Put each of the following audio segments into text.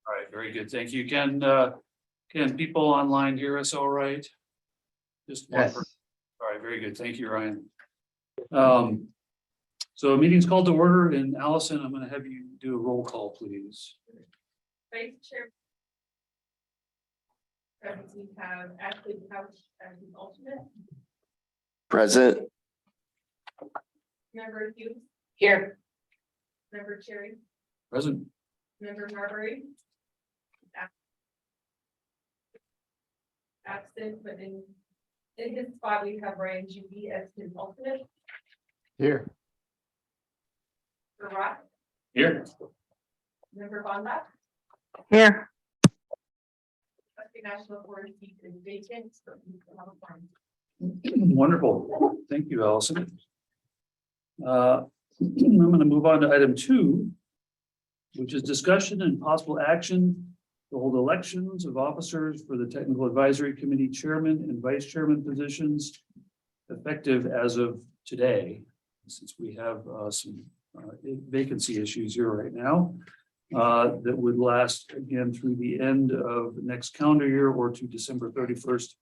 All right, very good. Thank you. Can people online hear us all right? Just one Yes. person. All right, very good. Thank you, Ryan. So meeting's called to order, and Allison, I'm going to have you do a roll call, please. Vice Chair. We have Ashley Couch as the alternate. Present. Member Hughes, Here. Member Cherry, Present. Member Marbury. Absent, but in his spot, we have Ryan Judy as his alternate. Here. For Rock, Here. Member Bonda, Here. Trustee National Board seat is vacant, so we can have a forum. Wonderful. Thank you, Allison. I'm going to move on to item 2, which is discussion and possible action to hold elections of officers for the Technical Advisory Committee Chairman and Vice Chairman positions effective as of today, since we have some vacancy issues here right now that would last again through the end of the next calendar year or to December 31st,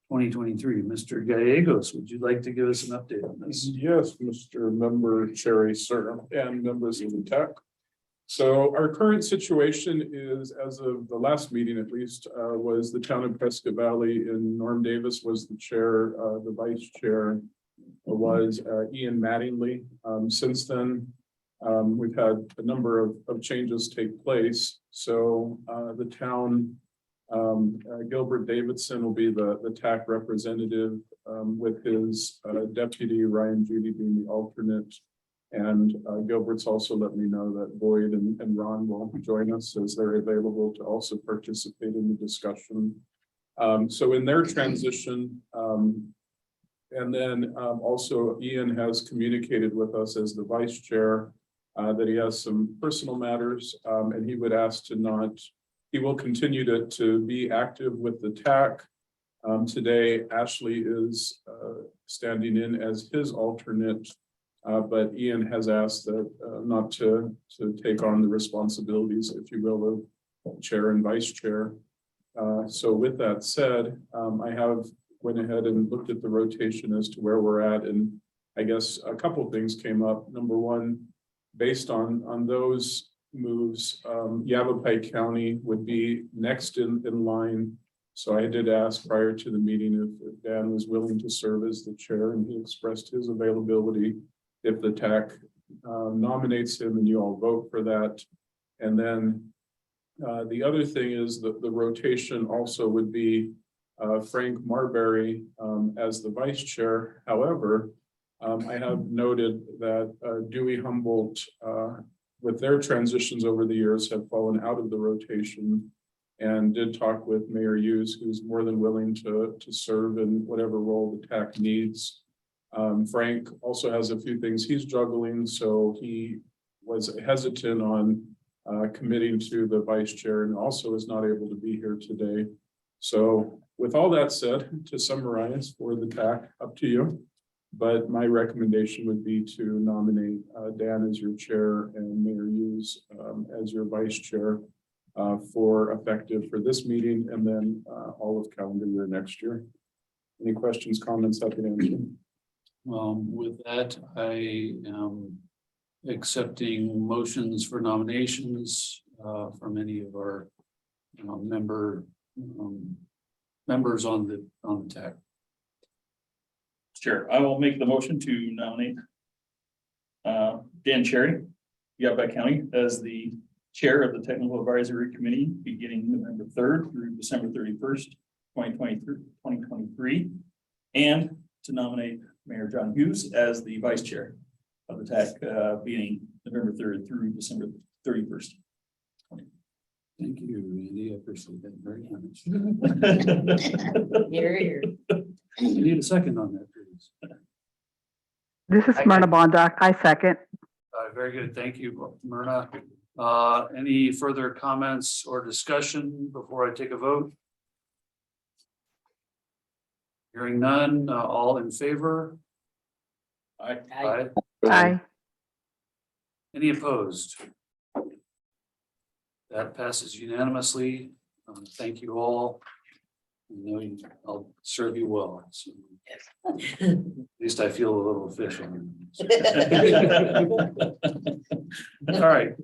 2023. Mr. Gallegos, would you like to give us an update on this? Yes, Mr. Member Cherry, sir, and members of the TAC. So our current situation is, as of the last meeting at least, was the town of Prescott Valley, and Norm Davis was the chair. The vice chair was Ian Mattingly. Since then, we've had a number of changes take place. So the town, Gilbert Davidson will be the TAC representative, with his deputy Ryan Judy being the alternate. And Gilbert's also let me know that Boyd and Ron will join us as they're available to also participate in the discussion. So in their transition, and then also Ian has communicated with us as the vice chair that he has some personal matters, and he would ask to not, he will continue to be active with the TAC. Today, Ashley is standing in as his alternate. But Ian has asked that not to take on the responsibilities, if you will, of chair and vice chair. So with that said, I have went ahead and looked at the rotation as to where we're at, and I guess a couple of things came up. Number one, based on those moves, Yavapai County would be next in line. So I did ask prior to the meeting if Dan was willing to serve as the chair, and he expressed his availability. If the TAC nominates him and you all vote for that. And then the other thing is that the rotation also would be Frank Marbury as the vice chair. However, I have noted that Dewey Humboldt, with their transitions over the years, have fallen out of the rotation, and did talk with Mayor Hughes, who's more than willing to serve in whatever role the TAC needs. Frank also has a few things he's juggling, so he was hesitant on committing to the vice chair, and also is not able to be here today. So with all that said, to summarize for the TAC, up to you, but my recommendation would be to nominate Dan as your chair and Mayor Hughes as your vice chair for effective for this meeting, and then all of calendar year next year. Any questions, comments, I can answer? With that, I am accepting motions for nominations from any of our members on the TAC. Sure, I will make the motion to nominate Dan Cherry, Yavapai County, as the chair of the Technical Advisory Committee beginning November 3rd through December 31st, 2023, and to nominate Mayor John Hughes as the vice chair of the TAC beginning November 3rd through December 31st. Thank you, Randy. I appreciate that very much. Here. I need a second on that, please. This is Myrna Bondoc. I second. Very good. Thank you, Myrna. Any further comments or discussion before I take a vote? Hearing none, all in favor? Aye. Aye. Any opposed? That passes unanimously. Thank you all. I know I'll serve you well. So at least I feel a little official. All right,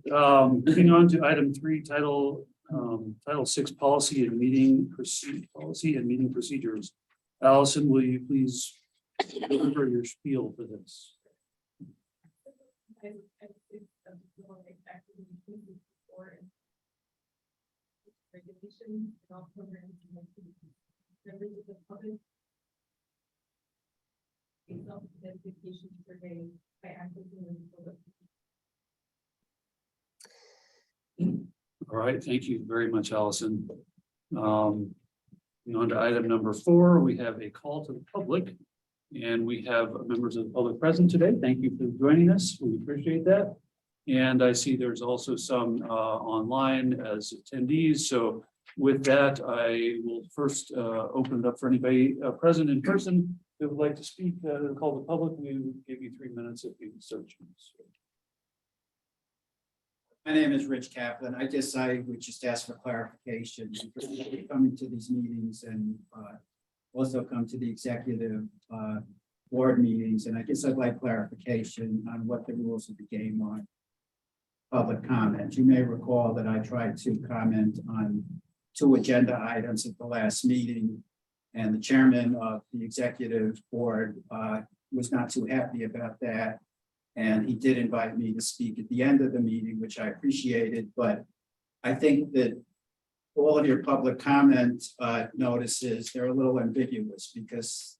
moving on to item 3, Title 6 Policy and Meeting Procedures. Allison, will you please deliver your spiel for this? Regulations and all programs members of the public. Self-identification survey by accessing the public. All right, thank you very much, Allison. On to item number 4, we have a call to the public. And we have members of the public present today. Thank you for joining us. We appreciate that. And I see there's also some online as attendees. So with that, I will first open it up for anybody present in person who would like to speak, call the public. We will give you 3 minutes if you search. My name is Rich Kaplan. I guess I would just ask for clarification. Because we're coming to these meetings and also come to the executive board meetings. And I guess I'd like clarification on what the rules of the game are. Public comment. You may recall that I tried to comment on 2 agenda items at the last meeting. And the chairman of the executive board was not too happy about that. And he did invite me to speak at the end of the meeting, which I appreciated, but I think that all of your public comment notices, they're a little ambiguous because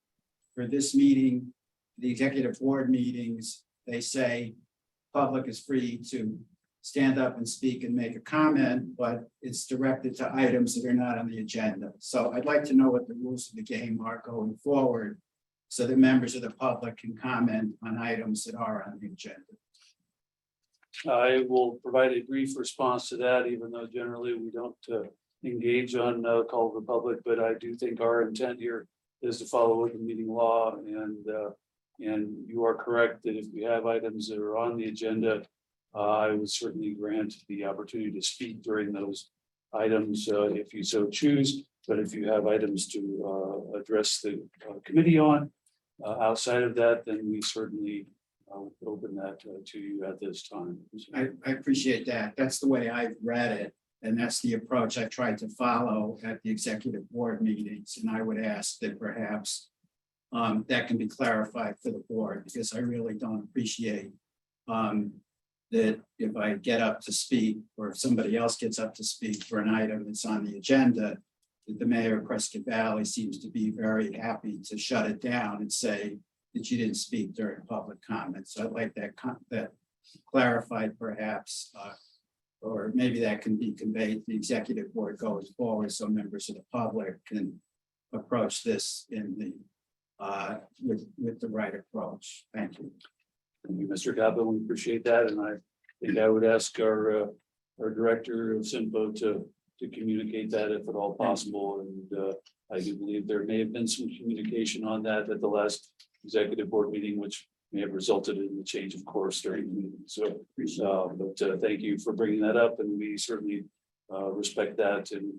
for this meeting, the executive board meetings, they say public is free to stand up and speak and make a comment, but it's directed to items that are not on the agenda. So I'd like to know what the rules of the game are going forward so that members of the public can comment on items that are on the agenda. I will provide a brief response to that, even though generally we don't engage on call to the public, but I do think our intent here is to follow open meeting law, and you are correct that if we have items that are on the agenda, I would certainly grant the opportunity to speak during those items if you so choose. But if you have items to address the committee on outside of that, then we certainly open that to you at this time. I appreciate that. That's the way I've read it. And that's the approach I tried to follow at the executive board meetings. And I would ask that perhaps that can be clarified for the board, because I really don't appreciate that if I get up to speak or if somebody else gets up to speak for an item that's on the agenda, that the mayor of Prescott Valley seems to be very happy to shut it down and say that you didn't speak during public comment. So I'd like that clarified perhaps, or maybe that can be conveyed to the executive board going forward so members of the public can approach this in the with the right approach. Thank you. Thank you, Mr. Kaplan. We appreciate that. And I think I would ask our director of CYMPO to communicate that if at all possible. And I do believe there may have been some communication on that at the last executive board meeting, which may have resulted in the change of course during the meeting. So, but thank you for bringing that up, and we certainly respect that. And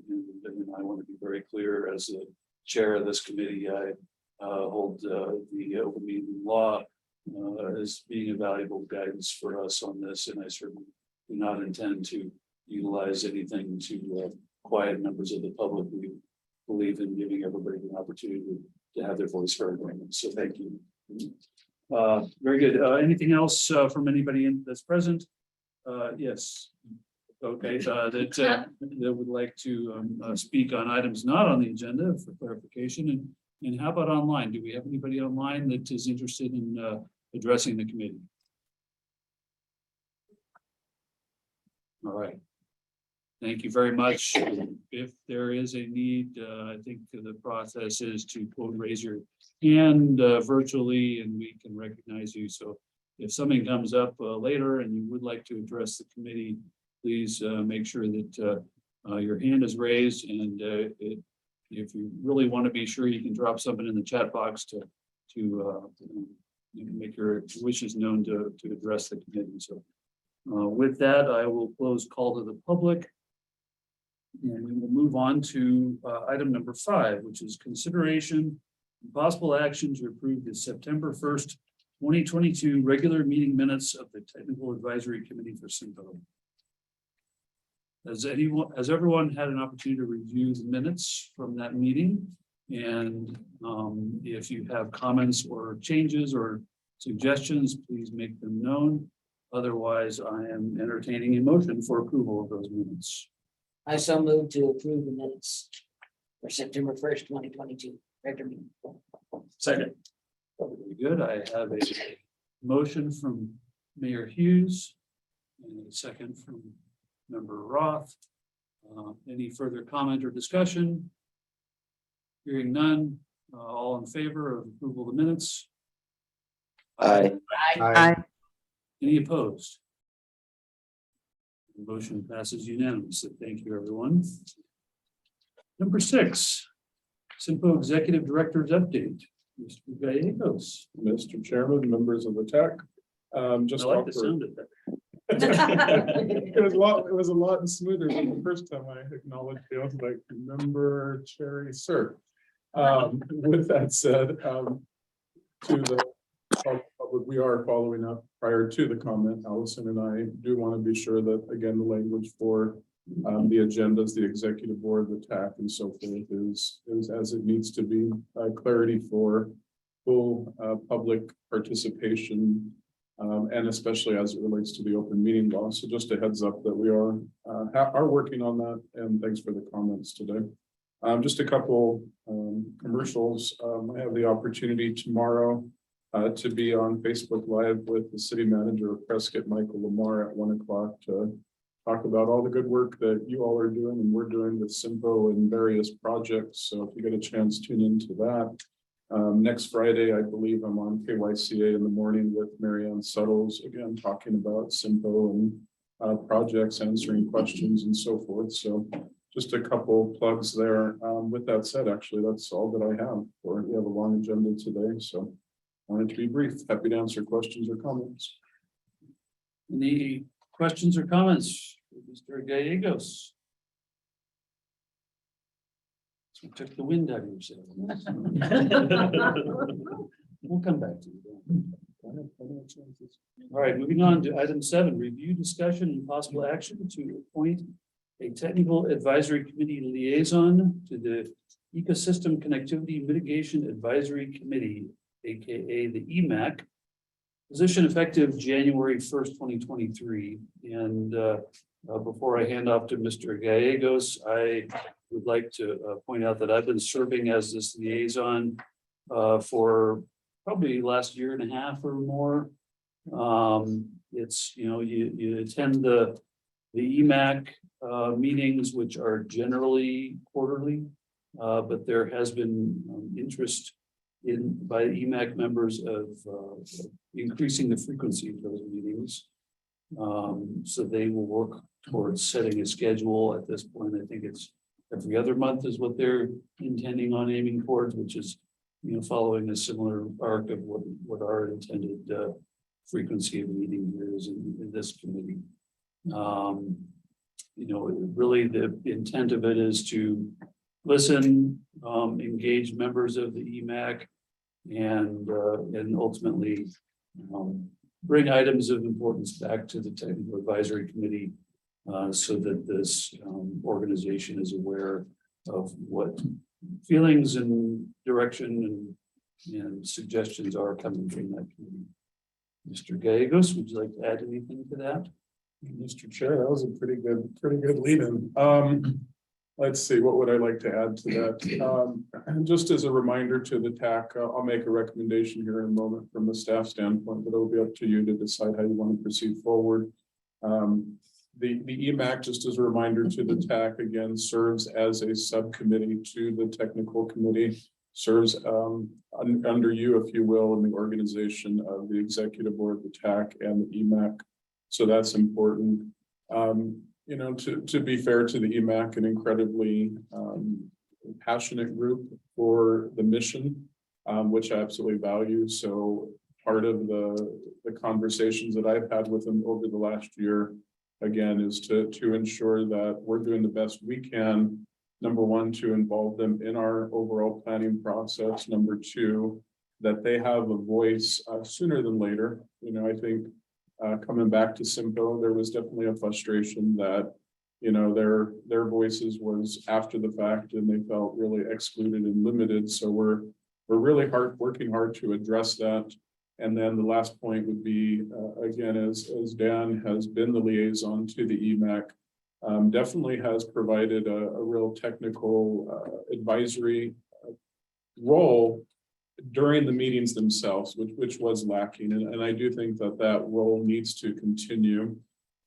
I want to be very clear, as the chair of this committee, I hold the open meeting law as being a valuable guidance for us on this, and I certainly do not intend to utilize anything to quiet members of the public. We believe in giving everybody an opportunity to have their voice heard. So thank you. Very good. Anything else from anybody that's present? Yes. Okay, that would like to speak on items not on the agenda for clarification. And how about online? Do we have anybody online that is interested in addressing the committee? All right. Thank you very much. If there is a need, I think the process is to quote raise your hand virtually, and we can recognize you. So if something comes up later and you would like to address the committee, please make sure that your hand is raised. And if you really want to be sure, you can drop something in the chat box to make your wishes known to address the committee. So with that, I will close call to the public. And we will move on to item number 5, which is consideration and possible action to approve the September 1st, 2022 regular meeting minutes of the Technical Advisory Committee for CYMPO. Has everyone had an opportunity to review the minutes from that meeting? And if you have comments or changes or suggestions, please make them known. Otherwise, I am entertaining a motion for approval of those minutes. I so move to approve the minutes for September 1st, 2022. Regular meeting. Second. Very good. I have a motion from Mayor Hughes and a second from Member Roth. Any further comment or discussion? Hearing none, all in favor of approval of the minutes? Aye. Aye. Any opposed? The motion passes unanimously. Thank you, everyone. Number 6, CYMPO Executive Director's Update. Mr. Gallegos. Mr. Chairman, members of the TAC. Just I like the offer- sound of that. It was a lot smoother than the first time I acknowledged you. I was like, member Cherry, sir. With that said, to the public, we are following up prior to the comment. Allison and I do want to be sure that, again, the language for the agendas, the executive board, the TAC and so forth is as it needs to be. Clarity for full public participation. And especially as it relates to the open meeting law. So just a heads up that we are working on that, and thanks for the comments today. Just a couple commercials. I have the opportunity tomorrow to be on Facebook Live with the city manager of Prescott, Michael Lamar, at 1 o'clock to talk about all the good work that you all are doing and we're doing with CYMPO and various projects. So if you get a chance, tune into that. Next Friday, I believe I'm on KYCA in the morning with Marianne Suttles, again, talking about CYMPO and projects, answering questions and so forth. So just a couple plugs there. With that said, actually, that's all that I have for. We have a long agenda today, so I wanted to be brief. Happy to answer questions or comments. Any questions or comments? Mr. Gallegos. So took the wind out of your sail. We'll come back to you. All right, moving on to item 7, review, discussion, and possible action to appoint a technical advisory committee liaison to the Ecosystem Connectivity Mitigation Advisory Committee, aka the EMAC. Position effective January 1st, 2023. And before I hand off to Mr. Gallegos, I would like to point out that I've been serving as this liaison for probably last year and a half or more. It's, you attend the EMAC meetings, which are generally quarterly, but there has been interest by the EMAC members of increasing the frequency of those meetings. So they will work towards setting a schedule. At this point, I think it's every other month is what they're intending on aiming towards, which is, following a similar arc of what our intended frequency of meeting here is in this committee. Really the intent of it is to listen, engage members of the EMAC, and ultimately bring items of importance back to the Technical Advisory Committee so that this organization is aware of what feelings and direction and suggestions are coming from that committee. Mr. Gallegos, would you like to add anything to that? Mr. Chair, that was a pretty good lead-in. Let's see, what would I like to add to that? Just as a reminder to the TAC, I'll make a recommendation here in a moment from the staff standpoint, but it'll be up to you to decide how you want to proceed forward. The EMAC, just as a reminder to the TAC, again, serves as a subcommittee to the technical committee, serves under you, if you will, in the organization of the executive board, the TAC, and the EMAC. So that's important. To be fair to the EMAC, an incredibly passionate group for the mission, which I absolutely value. So part of the conversations that I've had with them over the last year again, is to ensure that we're doing the best we can. Number one, to involve them in our overall planning process. Number two, that they have a voice sooner than later. You know, I think coming back to CYMPO, there was definitely a frustration that, you know, their voices was after the fact and they felt really excluded and limited. So we're really working hard to address that. And then the last point would be, again, as Dan has been the liaison to the EMAC, definitely has provided a real technical advisory role during the meetings themselves, which was lacking. And I do think that role needs to continue.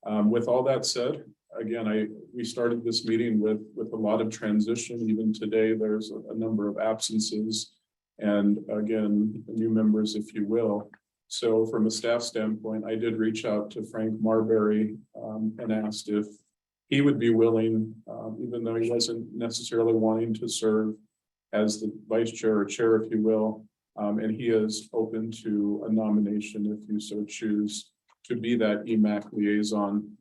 With all that said, again, we started this meeting with a lot of transition. Even today, there's a number of absences. And again, new members, if you will. So from a staff standpoint, I did reach out to Frank Marbury and asked if he would be willing, even though he wasn't necessarily wanting to serve as the vice chair or chair, if you will. And he is open to a nomination if you so choose to be that EMAC liaison.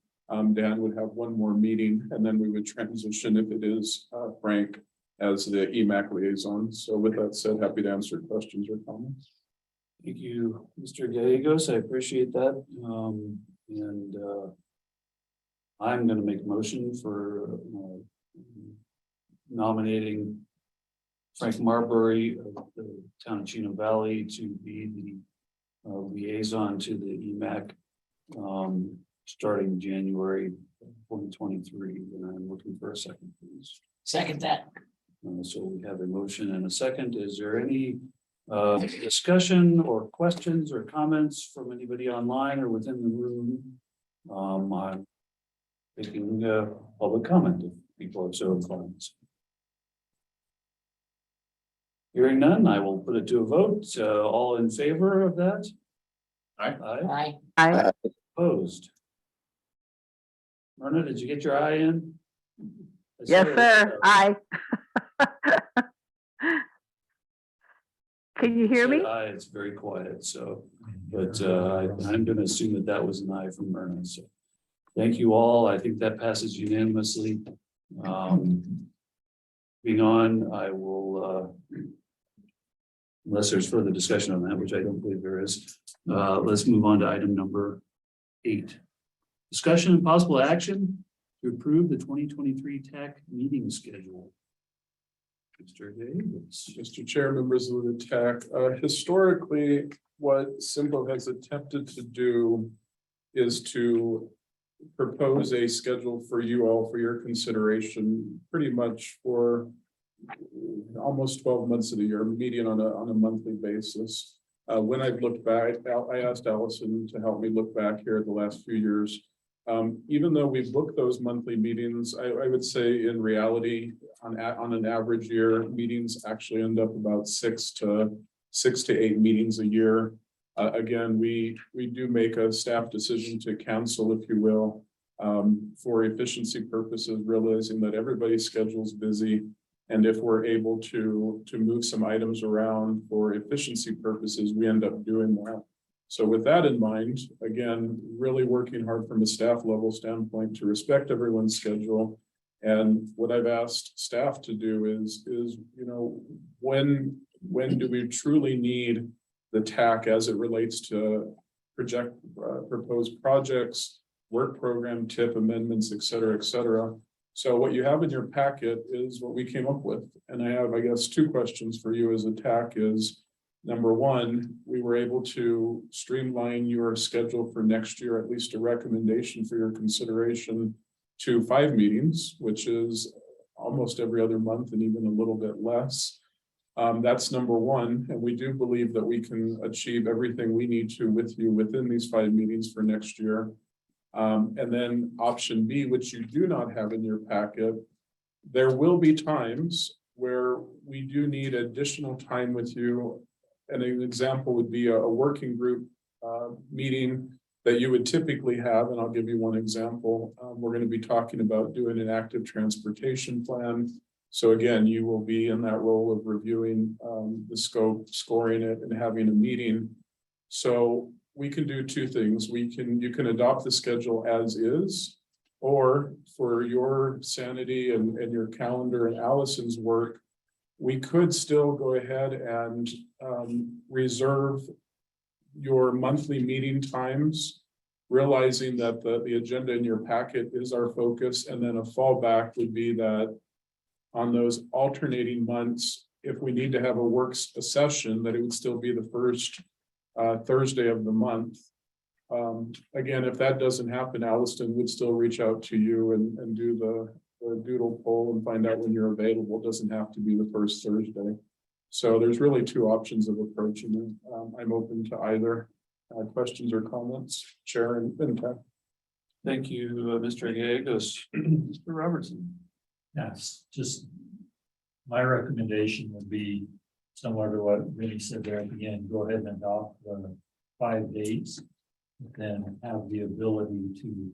Dan would have one more meeting and then we would transition if it is Frank as the EMAC liaison. So with that said, happy to answer questions or comments. Thank you, Mr. Gallegos. I appreciate that. I'm going to make a motion for nominating Frank Marbury of the town of Chino Valley to be the liaison to the EMAC starting January 2023. And I'm looking for a second, please. Second that. So we have a motion and a second. Is there any discussion or questions or comments from anybody online or within the room? I'm taking public comment if people are so inclined. Hearing none, I will put it to a vote. All in favor of that? Aye. Aye. I, Opposed? Myrna, did you get your eye in? I yes, saw it. sir. I. Can you hear me? Aye, it's very quiet, so, but I'm gonna assume that was an aye from Myrna, so. Thank you all. I think that passes unanimously. Being on, I will, unless there's further discussion on that, which I don't believe there is, let's move on to item number 8. Discussion and possible action to approve the 2023 TAC meeting schedule. Mr. Davis. Mr. Chair, members of the TAC, historically, what CYMPO has attempted to do is to propose a schedule for you all for your consideration pretty much for almost 12 months of the year, meeting on a monthly basis. When I've looked back, I asked Allison to help me look back here at the last few years. Even though we've booked those monthly meetings, I would say in reality, on an average year, meetings actually end up about 6 to 8 meetings a year. Again, we do make a staff decision to cancel, if you will, for efficiency purposes, realizing that everybody's schedule is busy. And if we're able to move some items around for efficiency purposes, we end up doing that. So with that in mind, again, really working hard from a staff level standpoint to respect everyone's schedule. And what I've asked staff to do is, you know, when do we truly need the TAC as it relates to proposed projects, work program, TIP amendments, et cetera, et cetera. So what you have in your packet is what we came up with. And I have, I guess, 2 questions for you as a TAC is, number one, we were able to streamline your schedule for next year, at least a recommendation for your consideration to 5 meetings, which is almost every other month and even a little bit less. That's number one. And we do believe that we can achieve everything we need to with you within these 5 meetings for next year. And then option B, which you do not have in your packet, there will be times where we do need additional time with you. And an example would be a working group meeting that you would typically have. And I'll give you one example. We're going to be talking about doing an active transportation plan. So again, you will be in that role of reviewing the scope, scoring it, and having a meeting. So we can do 2 things. You can adopt the schedule as is, Or for your sanity and your calendar and Allison's work, we could still go ahead and reserve your monthly meeting times, realizing that the agenda in your packet is our focus, and then a fallback would be that on those alternating months, if we need to have a session, that it would still be the first Thursday of the month. Again, if that doesn't happen, Allison would still reach out to you and do the doodle poll and find out when you're available. It doesn't have to be the first Thursday. So there's really two options of approaching it. I'm open to either. Questions or comments, Chair and Ted? Thank you, Mr. Gallegos. Mr. Robertson. Yes, just my recommendation would be similar to what Vinnie said there at the end, go ahead and adopt the 5 days. Then have the ability to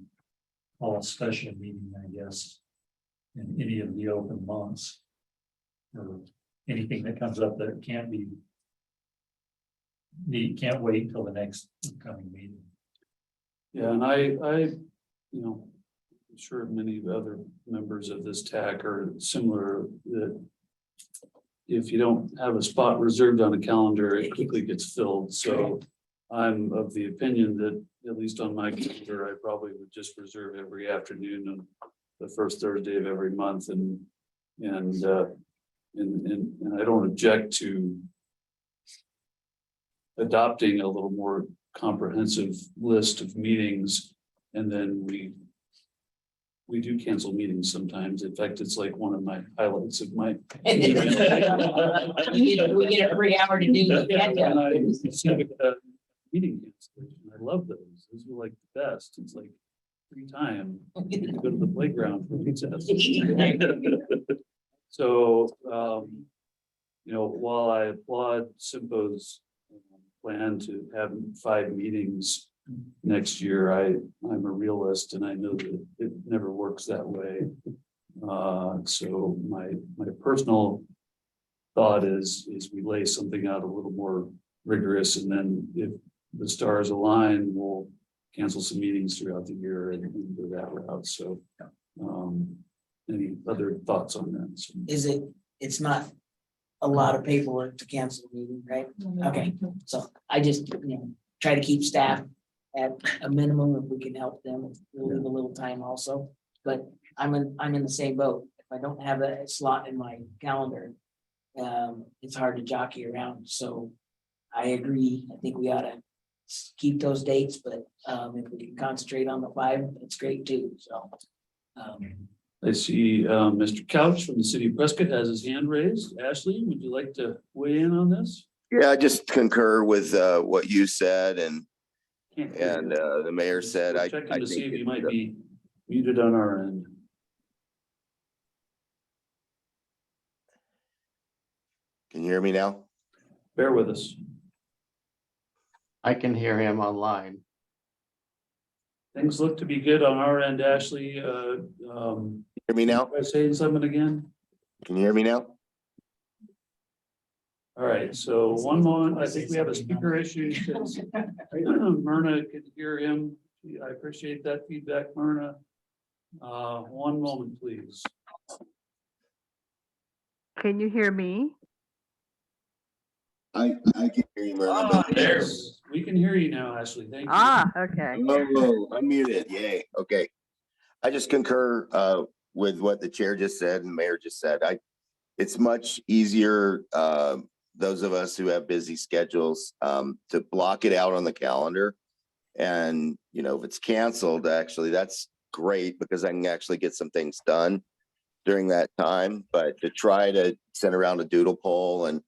call a special meeting, I guess, in any of the open months. Or anything that comes up that can't wait until the next upcoming meeting. Yeah, and I, you know, I'm sure many other members of this TAC are similar, that if you don't have a spot reserved on a calendar, it quickly gets filled. So I'm of the opinion that, at least on my calendar, I probably would just reserve every afternoon on the first Thursday of every month, and I don't object to adopting a little more comprehensive list of meetings, and then we do cancel meetings sometimes. In fact, it's like one of my highlights of my. We get a free hour to do the Meeting cancellation. I love those. Those are like the best. It's like free time. You can go to the playground for pizza. So, you know, while I applaud CYMPO's plan to have 5 meetings next year, I'm a realist, and I know that it never works that way. So my personal thought is we lay something out a little more rigorous, and then if the stars align, we'll cancel some meetings throughout the year and go that route. So, any other thoughts on that? So, it's not a lot of paperwork to cancel a meeting, right? Okay, so I just, try to keep staff at a minimum if we can help them, we'll leave a little time also. But I'm in the same boat. If I don't have a slot in my calendar, it's hard to jockey around. So I agree. I think we ought to keep those dates, but if we can concentrate on the 5, it's great too. So. I see Mr. Couch from the city of Prescott has his hand raised. Ashley, would you like to weigh in on this? Yeah, I just concur with what you said and Can't hear you. the mayor said. We're I checking think to see if you it's, might be muted on our end. can you hear me now? Bear with us. I can hear him online. Things look to be good on our end, Ashley. Hear me now? Am I saying something again? Can you hear me now? All right, so one moment, I think we have a speaker issue. Since Myrna can hear him. I appreciate that feedback, Myrna. One moment, please. Can you hear me? I can hear you, Myrna. Yes, we can hear you now, Ashley. Thank you. Okay. Oh, unmuted. Yay. Okay. I just concur with what the chair just said and the mayor just said. It's much easier, those of us who have busy schedules, to block it out on the calendar. And, if it's canceled, actually, that's great because I can actually get some things done during that time. But to try to send around a doodle poll and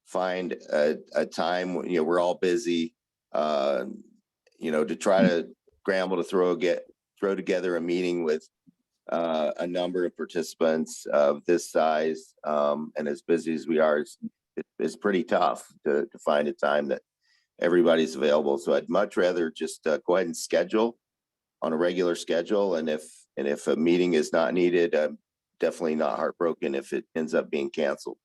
find a time when, we're all busy, to try to scramble to throw together a meeting with a number of participants of this size and as busy as we are, it's pretty tough to find a time that everybody's available. So I'd much rather just go ahead and schedule on a regular schedule. And if a meeting is not needed, I'm definitely not heartbroken if it ends up being canceled.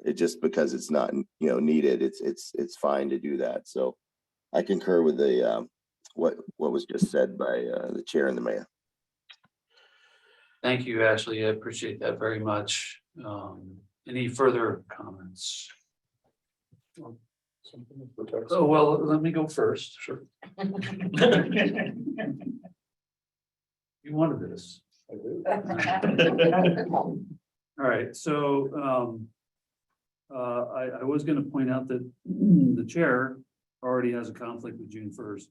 It just because it's not, needed, it's fine to do that. So I concur with the what was just said by the chair and the mayor. Thank you, Ashley. I appreciate that very much. Any further comments? Something with the text. Oh, well, let me go first. Sure. You wanted this. I do. All right, so I was gonna point out that the chair already has a conflict with June 1st.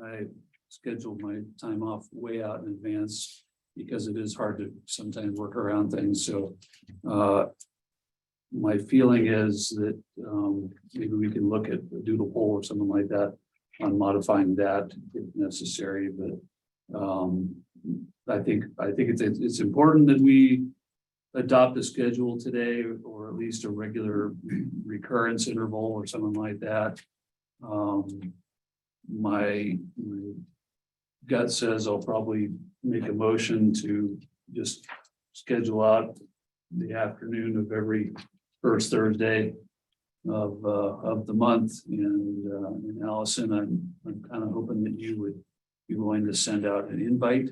I scheduled my time off way out in advance because it is hard to sometimes work around things, so my feeling is that maybe we can look at a doodle poll or something like that on modifying that if necessary, but I think it's important that we adopt a schedule today, or at least a regular recurrence interval or something like that. My gut says I'll probably make a motion to just schedule out the afternoon of every first Thursday of the month. And Allison, I'm kind of hoping that you would be willing to send out an invite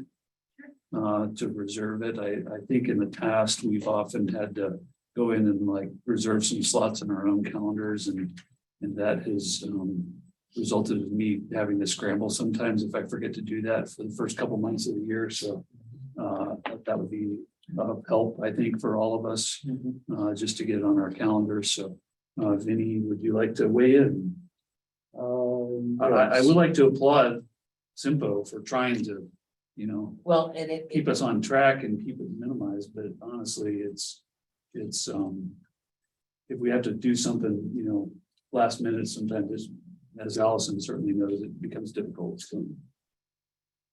to reserve it. I think in the past, we've often had to go in and like reserve some slots in our own calendars, and that has resulted in me having to scramble sometimes if I forget to do that for the first couple months of the year. So that would be of help, I think, for all of us, just to get it on our calendars. So Vinny, would you like to weigh in? I would like to applaud CYMPO for trying to, Well, and it, keep us on track and keep it minimized, but honestly, it's if we have to do something, last minute, sometimes it's, as Allison certainly knows, it becomes difficult. So.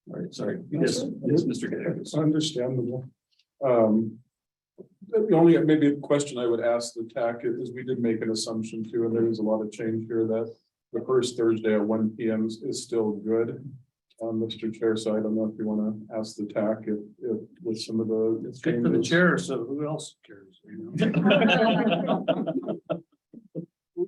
All right, sorry. Yes, Mr. Gaddis. It's understandable. The only maybe question I would ask the TAC is we did make an assumption too, and there is a lot of change here that the first Thursday at 1 p.m. is still good. Mr. Chair, so I don't know if you want to ask the TAC if with some of the. It's good for the chair, so who else cares?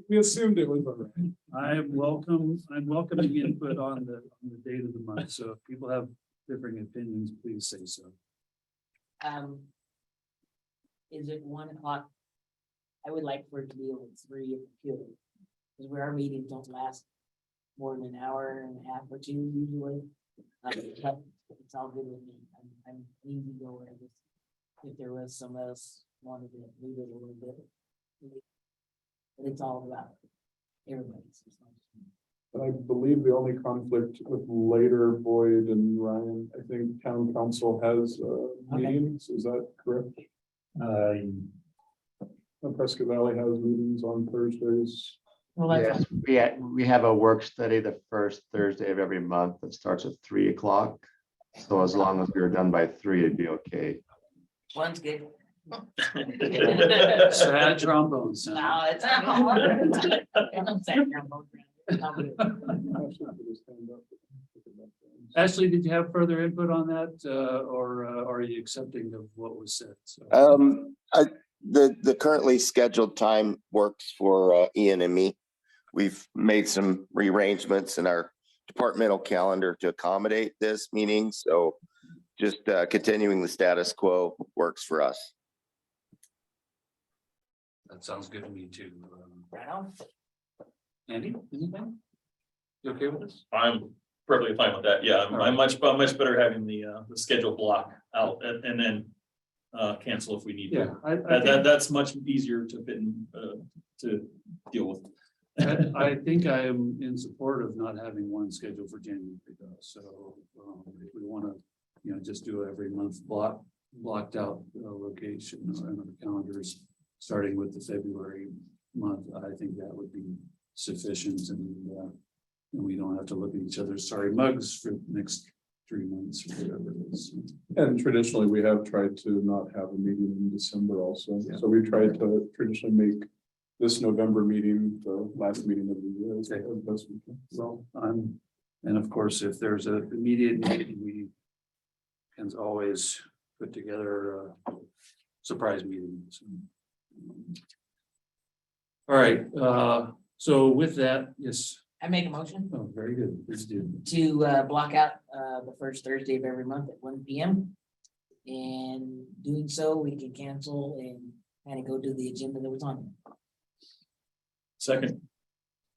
We assumed it was all right. I'm welcoming input on the date of the month. So if people have differing opinions, please say so. is it 1 o'clock? I would like for it to be over 3 if we could, because where our meetings don't last more than an hour and a half or two usually. But it's all good with me. I'm easy going. If there was some else wanted to move it a little bit. But it's all about everybody's. And I believe the only conflict with later Boyd and Ryan, I think town council has meetings, is that correct? Prescott Valley has meetings on Thursdays. Well, that's Yes, we have a work study the first Thursday of every month that starts at 3 o'clock. So as long as we were done by 3, it'd be okay. one's good. Sad trombone sound. No, it's not. Ashley, did you have further input on that, or are you accepting of what was said? So, The currently scheduled time works for Ian and me. We've made some rearrangements in our departmental calendar to accommodate this meeting, so just continuing the status quo works for us. that sounds good to me too. Right on. Andy, anything? You okay with this? I'm perfectly fine with that. Yeah, I'm much better having the schedule block out and then cancel if we need to. That's much easier to fit in, to deal with. I think I am in support of not having one scheduled for January though. So if we want to, just do every month blocked out location on our calendars, starting with the February month, I think that would be sufficient, and we don't have to look at each other's sorry mugs for the next 3 months or whatever it is. And traditionally, we have tried to not have a meeting in December also. Yeah. So we've tried to traditionally make this November meeting the last meeting of the year as best we can. Well, and of course, if there's an immediate need, we can always put together surprise meetings. All right, so with that, yes. I make a motion Oh, very good. Let's do. to block out the first Thursday of every month at 1 p.m. And doing so, we can cancel and kind of go to the agenda that was on. Second,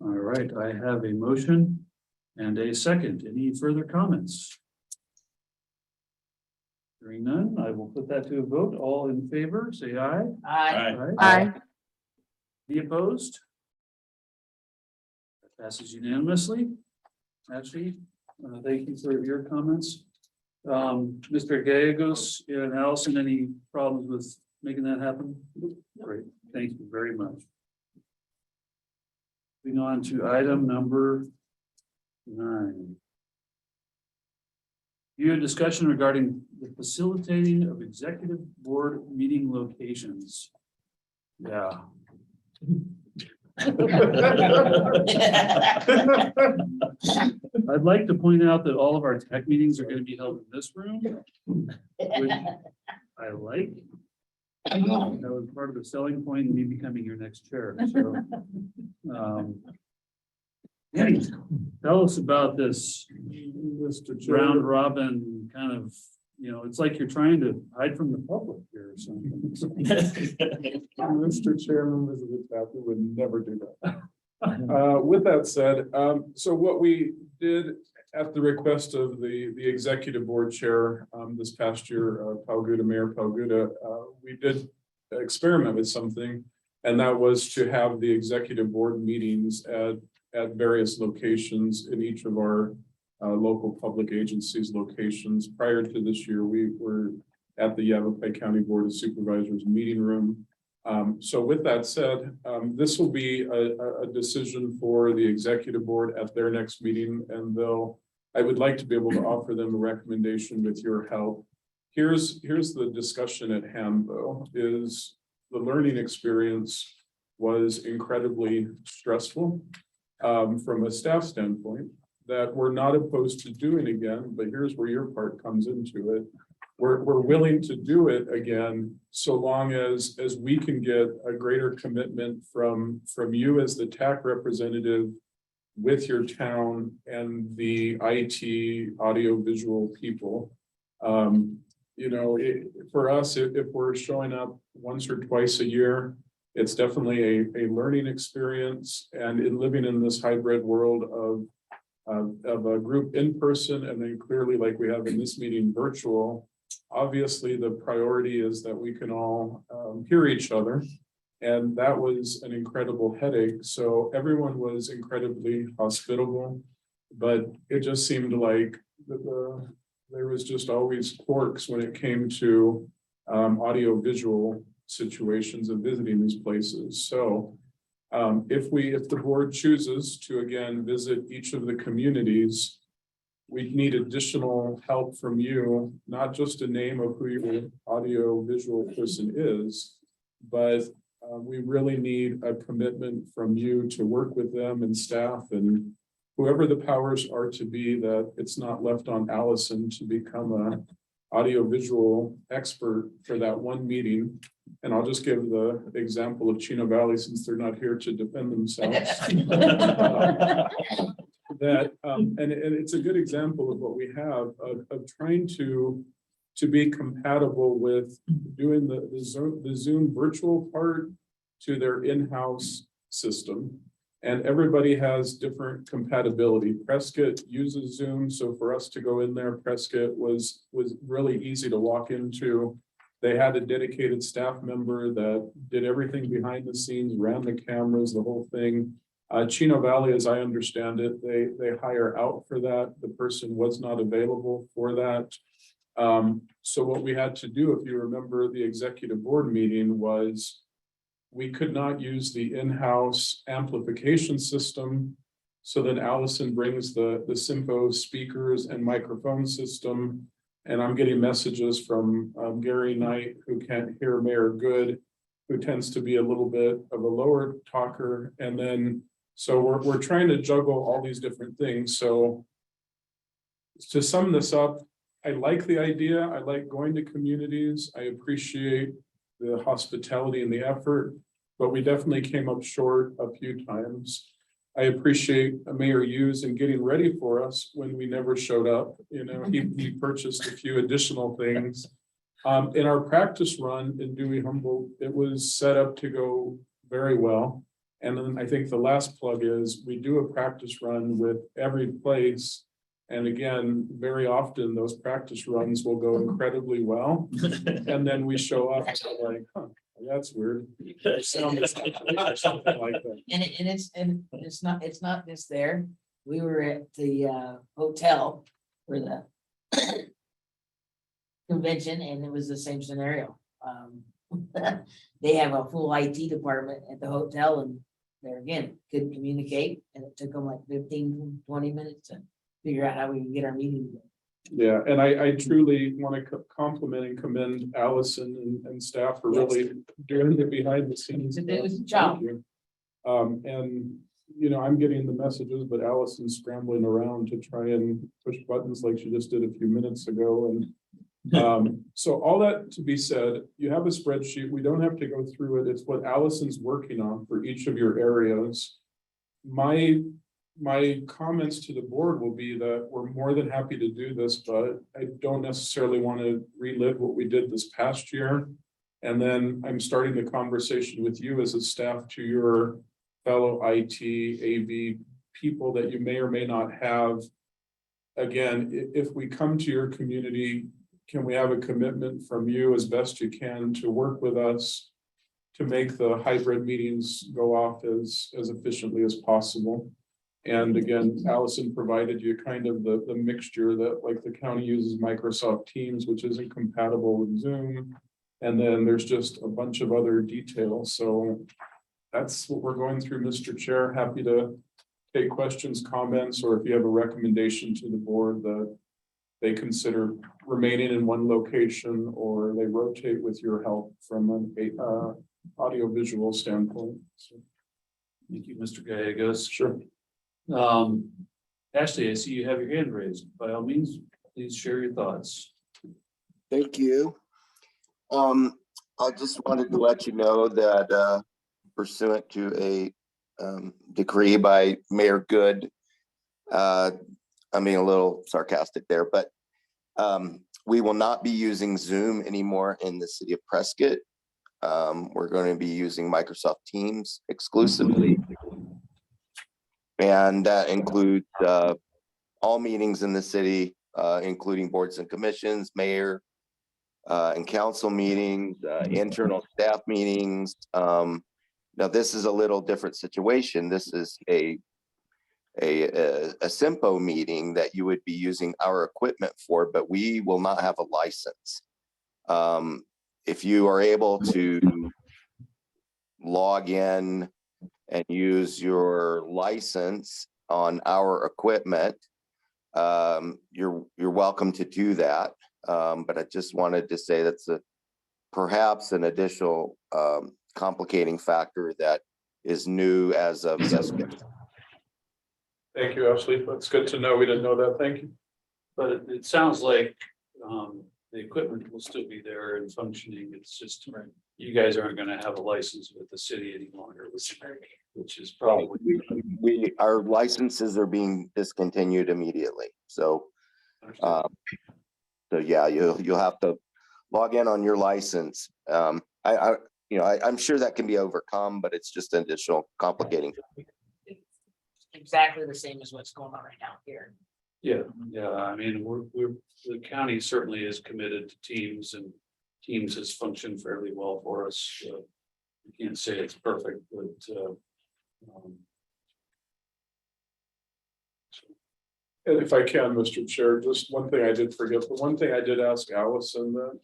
All right, I have a motion and a second. Any further comments? Hearing none, I will put that to a vote. All in favor, say aye. aye. Aye. Any opposed? That passes unanimously. Ashley, thank you for your comments. Mr. Gallegos and Allison, any problems with making that happen? Great, thank you very much. Moving on to item number 9. View and discussion regarding the facilitating of executive board meeting locations. Yeah. I'd like to point out that all of our tech meetings are going to be held in this room, which I like. That was part of the selling point in me becoming your next chair, so. Hey, tell us about this Mr. Chair. round robin kind of, it's like you're trying to hide from the public here or something. Mr. Chair, members of the staff, we would never do that. With that said, so what we did at the request of the executive board chair, this past year, Mayor Palguda, we did experiment with something, and that was to have the executive board meetings at various locations in each of our local public agencies locations. Prior to this year, we were at the Yavapai County Board of Supervisors meeting room. So with that said, this will be a decision for the executive board at their next meeting, and I would like to be able to offer them a recommendation with your help. Here's the discussion at hand, though, is the learning experience was incredibly stressful from a staff standpoint that we're not opposed to doing again, but here's where your part comes into it. We're willing to do it again, so long as we can get a greater commitment from you as the TAC representative with your town and the IT audio visual people. For us, if we're showing up once or twice a year, it's definitely a learning experience, and in living in this hybrid world of a group in person, and then clearly, like we have in this meeting, virtual. Obviously, the priority is that we can all hear each other, and that was an incredible headache. So everyone was incredibly hospitable, but it just seemed like there was just always quirks when it came to audio visual situations of visiting these places. So if the board chooses to again visit each of the communities, we need additional help from you, not just a name of who your audio visual person is, but we really need a commitment from you to work with them and staff and whoever the powers are to be, that it's not left on Allison to become a audio visual expert for that one meeting. And I'll just give the example of Chino Valley, since they're not here to defend themselves. And it's a good example of what we have of trying to be compatible with doing the Zoom virtual part to their in-house system. And everybody has different compatibility. Prescott uses Zoom, so for us to go in there, Prescott was really easy to walk into. They had a dedicated staff member that did everything behind the scenes, ran the cameras, the whole thing. Chino Valley, as I understand it, they hire out for that. The person was not available for that. So what we had to do, if you remember the executive board meeting, was we could not use the in-house amplification system. So then Allison brings the CYMPO speakers and microphone system. And I'm getting messages from Gary Knight, who can't hear Mayor Good, who tends to be a little bit of a lower talker. And then, so we're trying to juggle all these different things. So to sum this up, I like the idea. I like going to communities. I appreciate the hospitality and the effort, but we definitely came up short a few times. I appreciate Mayor Hughes in getting ready for us when we never showed up. He purchased a few additional things In our practice run in Dewey Humboldt, it was set up to go very well. And then I think the last plug is we do a practice run with every place. And again, very often those practice runs will go incredibly well. And then we show up and we're like, huh, that's weird. Something like that. And it's not just there. We were at the hotel for the convention and it was the same scenario. They have a full IT department at the hotel and there again, couldn't communicate and it took them like 15, 20 minutes to figure out how we can get our meeting. Yeah, and I truly want to compliment and commend Allison and staff for really doing the behind the scenes. It was a stuff. job. Thank you. And, you know, I'm getting the messages, but Allison's scrambling around to try and push buttons like she just did a few minutes ago. And so all that to be said, you have a spreadsheet. We don't have to go through it. It's what Allison's working on for each of your areas. My comments to the board will be that we're more than happy to do this, but I don't necessarily want to relive what we did this past year. And then I'm starting the conversation with you as a staff to your fellow IT, AV people that you may or may not have. Again, if we come to your community, can we have a commitment from you as best you can to work with us to make the hybrid meetings go off as efficiently as possible? And again, Allison provided you kind of the mixture that like the county uses Microsoft Teams, which isn't compatible with Zoom. And then there's just a bunch of other details. So that's what we're going through, Mr. Chair. Happy to take questions, comments, or if you have a recommendation to the board that they consider remaining in one location or they rotate with your help from an audio-visual standpoint. So, Thank you, Mr. Gallegos. sure. Ashley, I see you have your hand raised. By all means, please share your thoughts. Thank you. I just wanted to let you know that pursuant to a decree by Mayor Good, I'm being a little sarcastic there, but we will not be using Zoom anymore in the city of Prescott. We're going to be using Microsoft Teams exclusively. And that includes all meetings in the city, including boards and commissions, mayor, and council meetings, internal staff meetings. Now, this is a little different situation. This is a CYMPO meeting that you would be using our equipment for, but we will not have a license. If you are able to log in and use your license on our equipment, you're welcome to do that. But I just wanted to say that's perhaps an additional complicating factor that is new as of yesterday. Thank you, Ashley. That's good to know. We didn't know that. Thank you. But it sounds like the equipment will still be there and functioning. It's just you guys aren't going to have a license with the city any longer, which is probably Our licenses are being discontinued immediately. So yeah, you'll have to log in on your license. I'm sure that can be overcome, but it's just an additional complicating. It's exactly the same as what's going on right now here. Yeah. I mean, the county certainly is committed to Teams, and Teams has functioned fairly well for us. I can't say it's perfect, but And if I can, Mr. Chair, just one thing I did forget, but one thing I did ask Allison that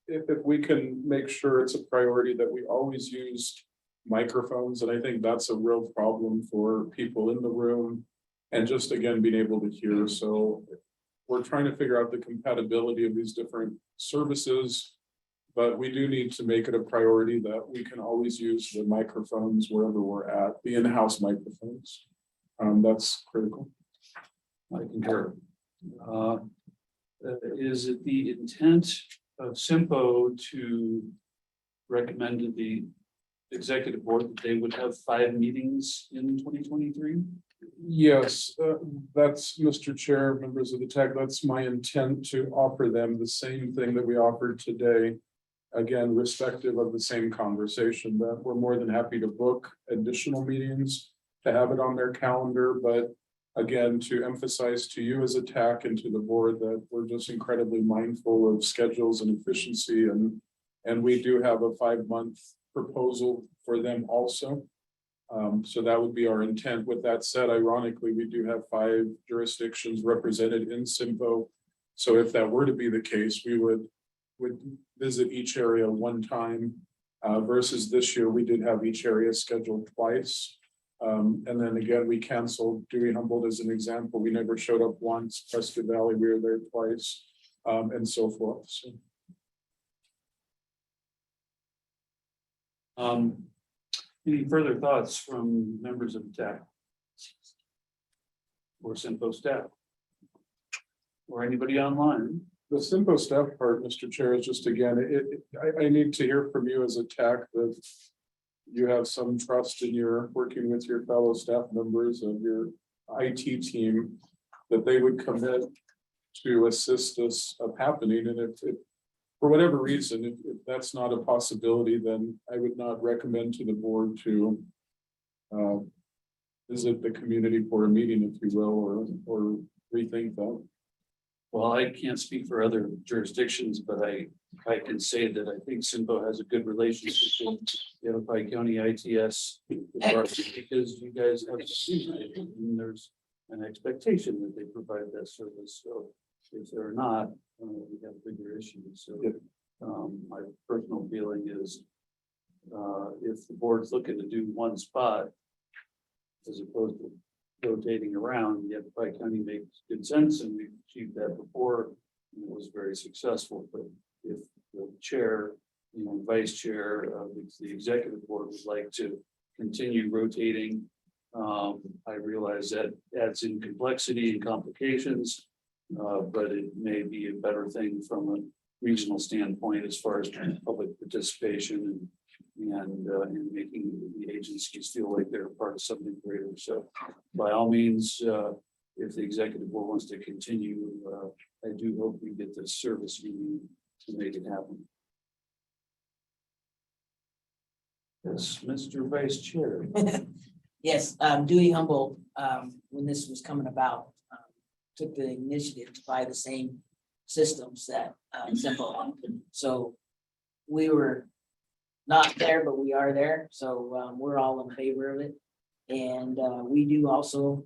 if we can make sure it's a priority that we always use microphones, and I think that's a real problem for people in the room and just again being able to hear. So we're trying to figure out the compatibility of these different services, but we do need to make it a priority that we can always use the microphones wherever we're at, the in-house microphones. That's critical. I concur. Is it the intent of CYMPO to recommend to the executive board that they would have 5 meetings in 2023? Yes, that's, Mr. Chair, members of the TAC, that's my intent to offer them the same thing that we offered today. Again, respective of the same conversation, that we're more than happy to book additional meetings to have it on their calendar, but again, to emphasize to you as a TAC and to the board that we're just incredibly mindful of schedules and efficiency, and we do have a 5-month proposal for them also. So that would be our intent. With that said, ironically, we do have 5 jurisdictions represented in CYMPO. So if that were to be the case, we would visit each area one time, versus this year, we did have each area scheduled twice. And then again, we canceled Dewey Humboldt as an example. We never showed up once. Prescott Valley, we were there twice, and so forth. So. Any further thoughts from members of the TAC? Or CYMPO staff? Or anybody online? The CYMPO staff part, Mr. Chair, is just again, I need to hear from you as a TAC that you have some trust in your working with your fellow staff members of your IT team, that they would commit to assist this of happening. And if for whatever reason, if that's not a possibility, then I would not recommend to the board to visit the community for a meeting, if you will, or rethink that. Well, I can't speak for other jurisdictions, but I can say that I think CYMPO has a good relationship with the Yavapai County ITS department, because you guys have seen it, and there's an expectation that they provide that service. So if they're not, we have bigger issues. So my personal feeling is if the board's looking to do one spot as opposed to rotating around, yet the Pike County makes good sense, and we've achieved that before, and it was very successful. But if the chair, vice chair of the executive board would like to continue rotating, I realize that adds in complexity and complications, but it may be a better thing from a regional standpoint as far as public participation and making the agencies feel like they're part of something greater. So by all means, if the executive board wants to continue, I do hope we get this service meeting to make it happen. Yes, Mr. Vice Chair. Yes, Dewey Humboldt, when this was coming about, took the initiative to buy the same systems that CYMPO had. So we were not there, but we are there. So we're all in favor of it. And we do also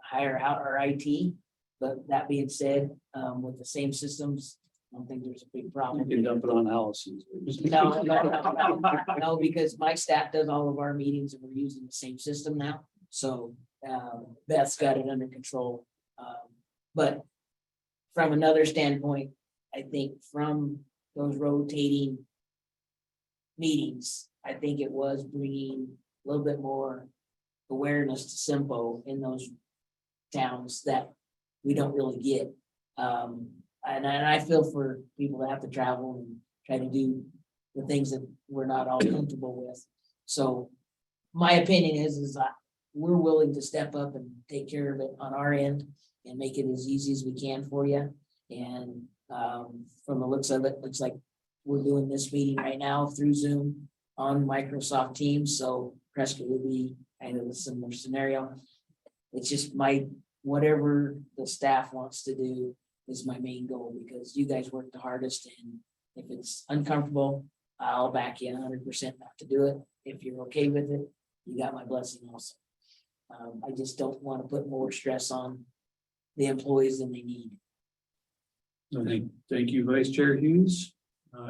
hire out our IT. But that being said, with the same systems, I don't think there's a big problem. You can dump it on Allison. No, because my staff does all of our meetings and we're using the same system now. So Beth's got it under control. But from another standpoint, I think from those rotating meetings, I think it was bringing a little bit more awareness to CYMPO in those towns that we don't really get. And I feel for people that have to travel and try to do the things that we're not all comfortable with. So my opinion is that we're willing to step up and take care of it on our end and make it as easy as we can for you. And from the looks of it, looks like we're doing this meeting right now through Zoom on Microsoft Teams. So Prescott would be kind of a similar scenario. It's just whatever the staff wants to do is my main goal, because you guys work the hardest, and if it's uncomfortable, I'll back you 100% not to do it. If you're okay with it, you got my blessing also. I just don't want to put more stress on the employees than they need. Thank you, Vice Chair Hughes.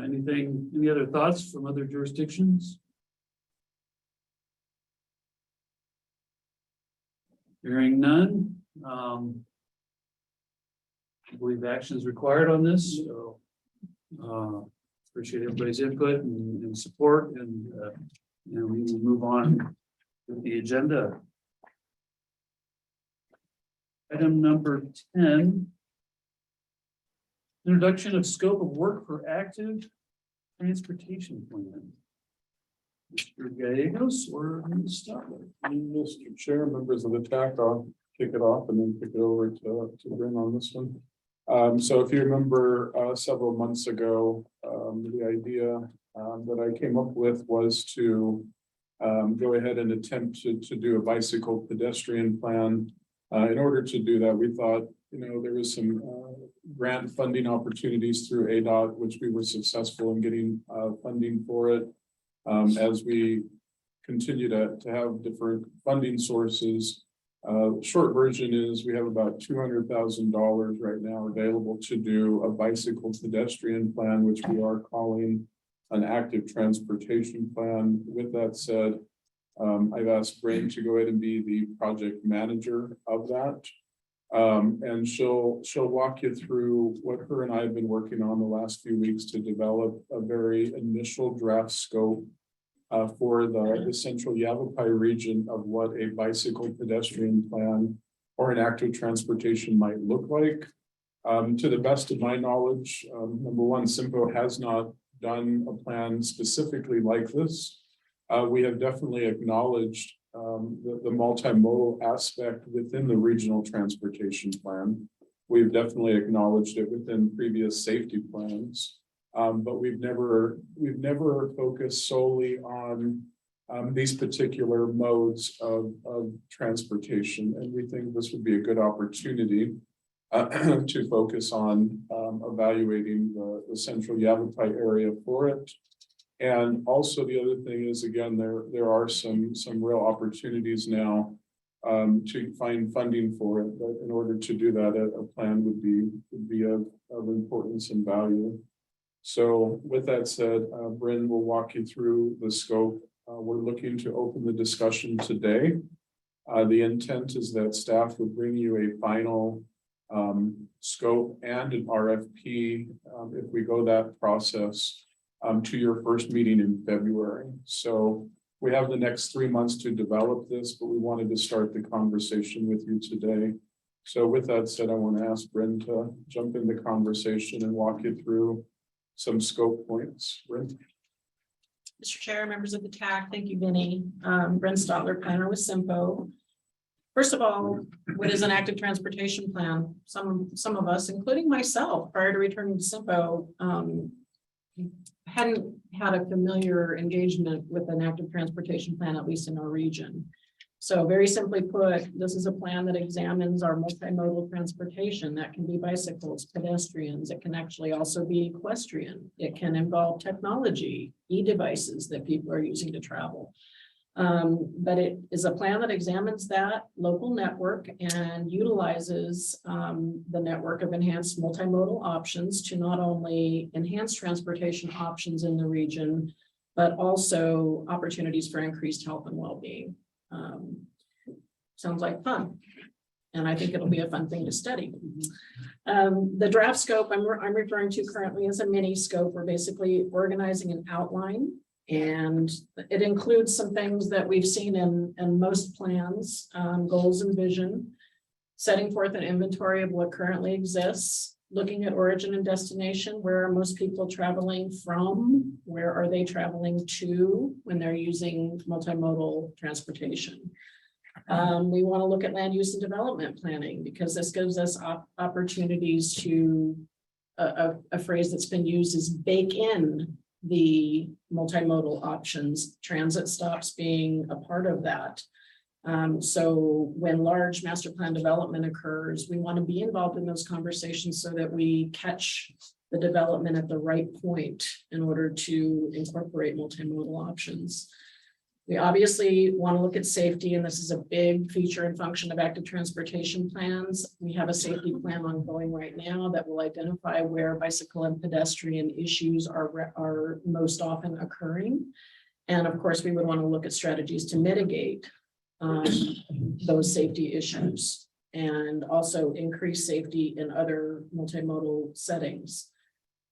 Any other thoughts from other jurisdictions? Hearing none. I believe action is required on this, so appreciate everybody's input and support, and we will move on with the agenda. Item number 10. Introduction of scope of work for active transportation plan. Mr. Gallegos or Ms. Stotler? Mr. Chair, members of the TAC, I'll kick it off and then kick it over to Bryn on this one. So if you remember, several months ago, the idea that I came up with was to go ahead and attempt to do a bicycle pedestrian plan. In order to do that, we thought, there was some grant funding opportunities through ADOT, which we were successful in getting funding for it. As we continue to have different funding sources, short version is we have about $200,000 right now available to do a bicycle pedestrian plan, which we are calling an active transportation plan. With that said, I've asked Bryn to go ahead and be the project manager of that. And she'll walk you through what her and I have been working on the last few weeks to develop a very initial draft scope for the central Yavapai region of what a bicycle pedestrian plan or an active transportation might look like. To the best of my knowledge, number one, CYMPO has not done a plan specifically like this. We have definitely acknowledged the multimodal aspect within the regional transportation plan. We've definitely acknowledged it within previous safety plans, but we've never focused solely on these particular modes of transportation. And we think this would be a good opportunity to focus on evaluating the central Yavapai area for it. And also the other thing is, again, there are some real opportunities now to find funding for it. But in order to do that, a plan would be of importance and value. So with that said, Bryn will walk you through the scope. We're looking to open the discussion today. The intent is that staff would bring you a final scope and an RFP if we go that process to your first meeting in February. So we have the next 3 months to develop this, but we wanted to start the conversation with you today. So with that said, I want to ask Bryn to jump in the conversation and walk you through some scope points. Bryn? Mr. Chair, members of the TAC, thank you, Vinny. Bryn Stotler, planner with CYMPO. First of all, what is an active transportation plan? Some of us, including myself, prior to returning to CYMPO, hadn't had a familiar engagement with an active transportation plan, at least in our region. So very simply put, this is a plan that examines our multimodal transportation. That can be bicycles, pedestrians. It can actually also be equestrian. It can involve technology, e-devices that people are using to travel. But it is a plan that examines that local network and utilizes the network of enhanced multimodal options to not only enhance transportation options in the region, but also opportunities for increased health and well-being. Sounds like fun. And I think it'll be a fun thing to study. The draft scope I'm referring to currently is a mini scope. We're basically organizing an outline, and it includes some things that we've seen in most plans, goals and vision, setting forth an inventory of what currently exists, looking at origin and destination. Where are most people traveling from? Where are they traveling to when they're using multimodal transportation? We want to look at land use and development planning, because this gives us opportunities to, a phrase that's been used is bake in the multimodal options, transit stops being a part of that. So when large master plan development occurs, we want to be involved in those conversations so that we catch the development at the right point in order to incorporate multimodal options. We obviously want to look at safety, and this is a big feature and function of active transportation plans. We have a safety plan ongoing right now that will identify where bicycle and pedestrian issues are most often occurring. And of course, we would want to look at strategies to mitigate those safety issues and also increase safety in other multimodal settings.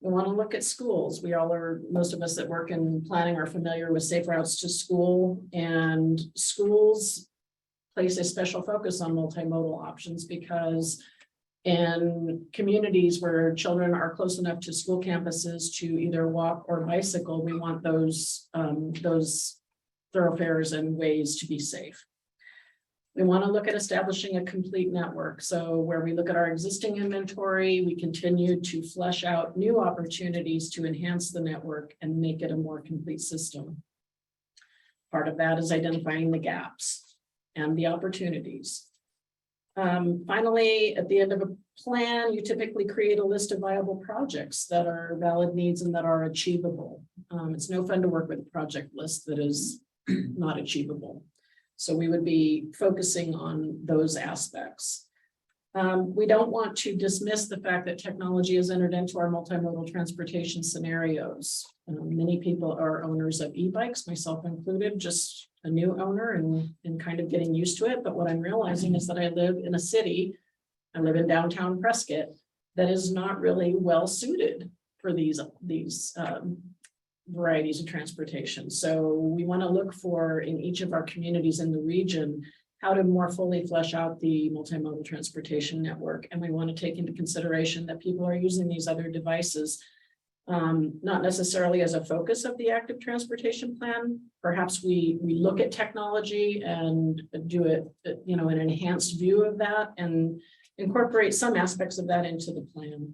We want to look at schools. Most of us that work in planning are familiar with safe routes to school, and schools place a special focus on multimodal options because in communities where children are close enough to school campuses to either walk or bicycle, we want those thoroughfares and ways to be safe. We want to look at establishing a complete network. So where we look at our existing inventory, we continue to flesh out new opportunities to enhance the network and make it a more complete system. Part of that is identifying the gaps and the opportunities. Finally, at the end of a plan, you typically create a list of viable projects that are valid needs and that are achievable. It's no fun to work with a project list that is not achievable. So we would be focusing on those aspects. We don't want to dismiss the fact that technology has entered into our multimodal transportation scenarios. Many people are owners of e-bikes, myself included, just a new owner and kind of getting used to it. But what I'm realizing is that I live in a city, I live in downtown Prescott, that is not really well suited for these varieties of transportation. So we want to look for in each of our communities in the region how to more fully flesh out the multimodal transportation network. And we want to take into consideration that people are using these other devices, not necessarily as a focus of the active transportation plan. Perhaps we look at technology and do it, you know, an enhanced view of that and incorporate some aspects of that into the plan.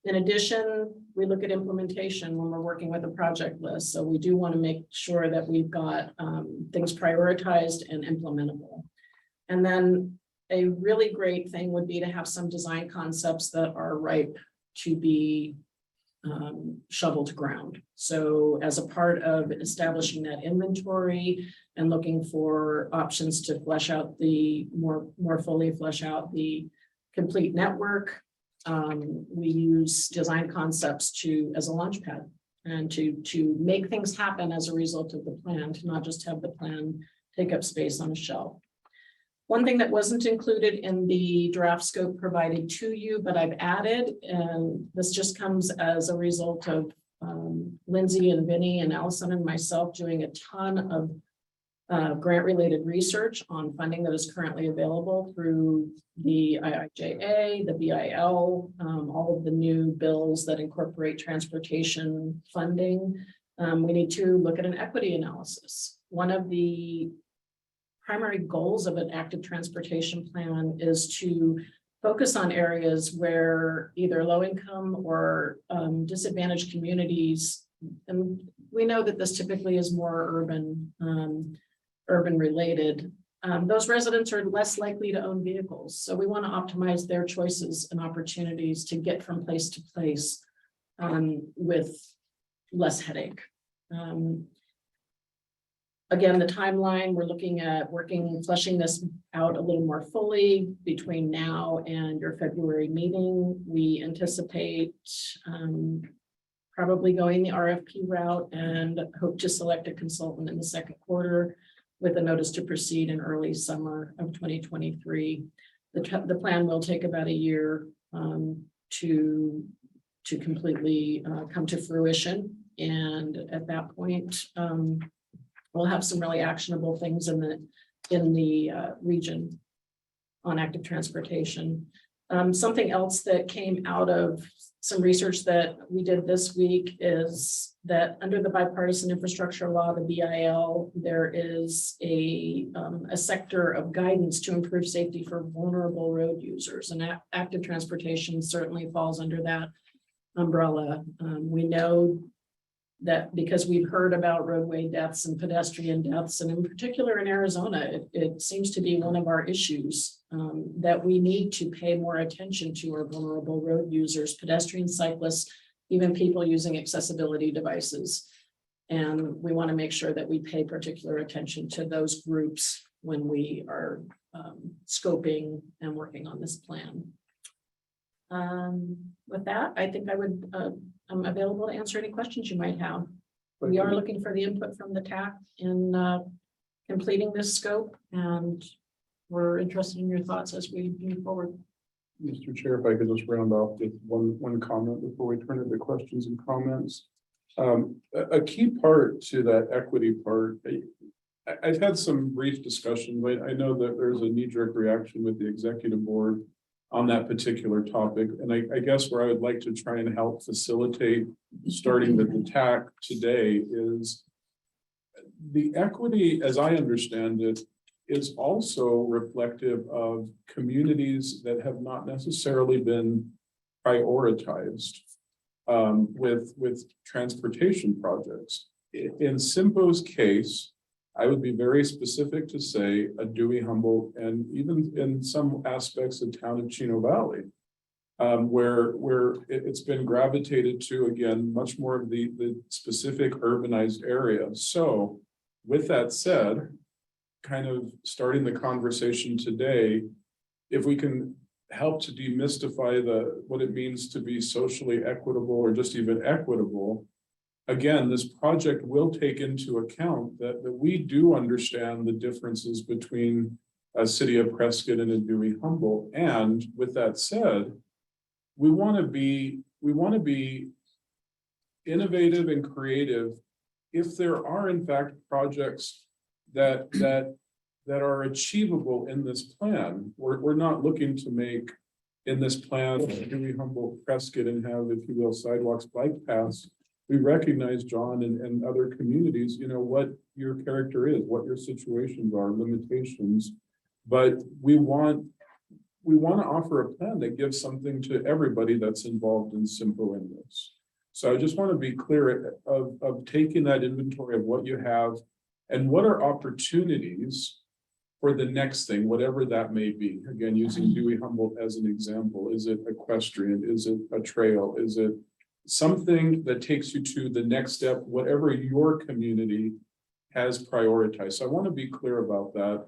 In addition, we look at implementation when we're working with a project list. So we do want to make sure that we've got things prioritized and implementable. And then a really great thing would be to have some design concepts that are ripe to be shovel to ground. So as a part of establishing that inventory and looking for options to flesh out the more fully flesh out the complete network, we use design concepts as a launch pad and to make things happen as a result of the plan, to not just have the plan take up space on a shelf. One thing that wasn't included in the draft scope provided to you, but I've added, and this just comes as a result of Lindsay and Vinny and Allison and myself doing a ton of grant-related research on funding that is currently available through the IIJA, the BIL, all of the new bills that incorporate transportation funding. We need to look at an equity analysis. One of the primary goals of an active transportation plan is to focus on areas where either low-income or disadvantaged communities, and we know that this typically is more urban related, those residents are less likely to own vehicles. So we want to optimize their choices and opportunities to get from place to place with less headache. Again, the timeline, we're looking at fleshing this out a little more fully between now and your February meeting. We anticipate probably going the RFP route and hope to select a consultant in the second quarter with a notice to proceed in early summer of 2023. The plan will take about a year to completely come to fruition. And at that point, we'll have some really actionable things in the region on active transportation. Something else that came out of some research that we did this week is that under the bipartisan infrastructure law, the BIL, there is a sector of guidance to improve safety for vulnerable road users, and active transportation certainly falls under that umbrella. We know that because we've heard about roadway deaths and pedestrian deaths, and in particular in Arizona, it seems to be one of our issues that we need to pay more attention to our vulnerable road users, pedestrians, cyclists, even people using accessibility devices. And we want to make sure that we pay particular attention to those groups when we are scoping and working on this plan. With that, I think I'm available to answer any questions you might have. We are looking for the input from the TAC in completing this scope, and we're interested in your thoughts as we move forward. Mr. Chair, if I could just round off with one comment before we turn into questions and comments. A key part to that equity part, I've had some brief discussion, but I know that there's a knee-jerk reaction with the executive board on that particular topic. And I guess where I would like to try and help facilitate starting with the TAC today is the equity, as I understand it, is also reflective of communities that have not necessarily been prioritized with transportation projects. In CYMPO's case, I would be very specific to say a Dewey Humboldt and even in some aspects the town of Chino Valley, where it's been gravitated to, again, much more of the specific urbanized area. So with that said, kind of starting the conversation today, if we can help to demystify what it means to be socially equitable or just even equitable. Again, this project will take into account that we do understand the differences between a city of Prescott and a Dewey Humboldt. And with that said, we want to be innovative and creative if there are in fact projects that are achievable in this plan. We're not looking to make in this plan Dewey Humboldt Prescott and have, if you will, sidewalks, bike paths. We recognize, John, and other communities, you know, what your character is, what your situations are, limitations. But we want to offer a plan that gives something to everybody that's involved in CYMPO in this. So I just want to be clear of taking that inventory of what you have and what are opportunities for the next thing, whatever that may be. Again, using Dewey Humboldt as an example. Is it equestrian? Is it a trail? Is it something that takes you to the next step, whatever your community has prioritized? So I want to be clear about that.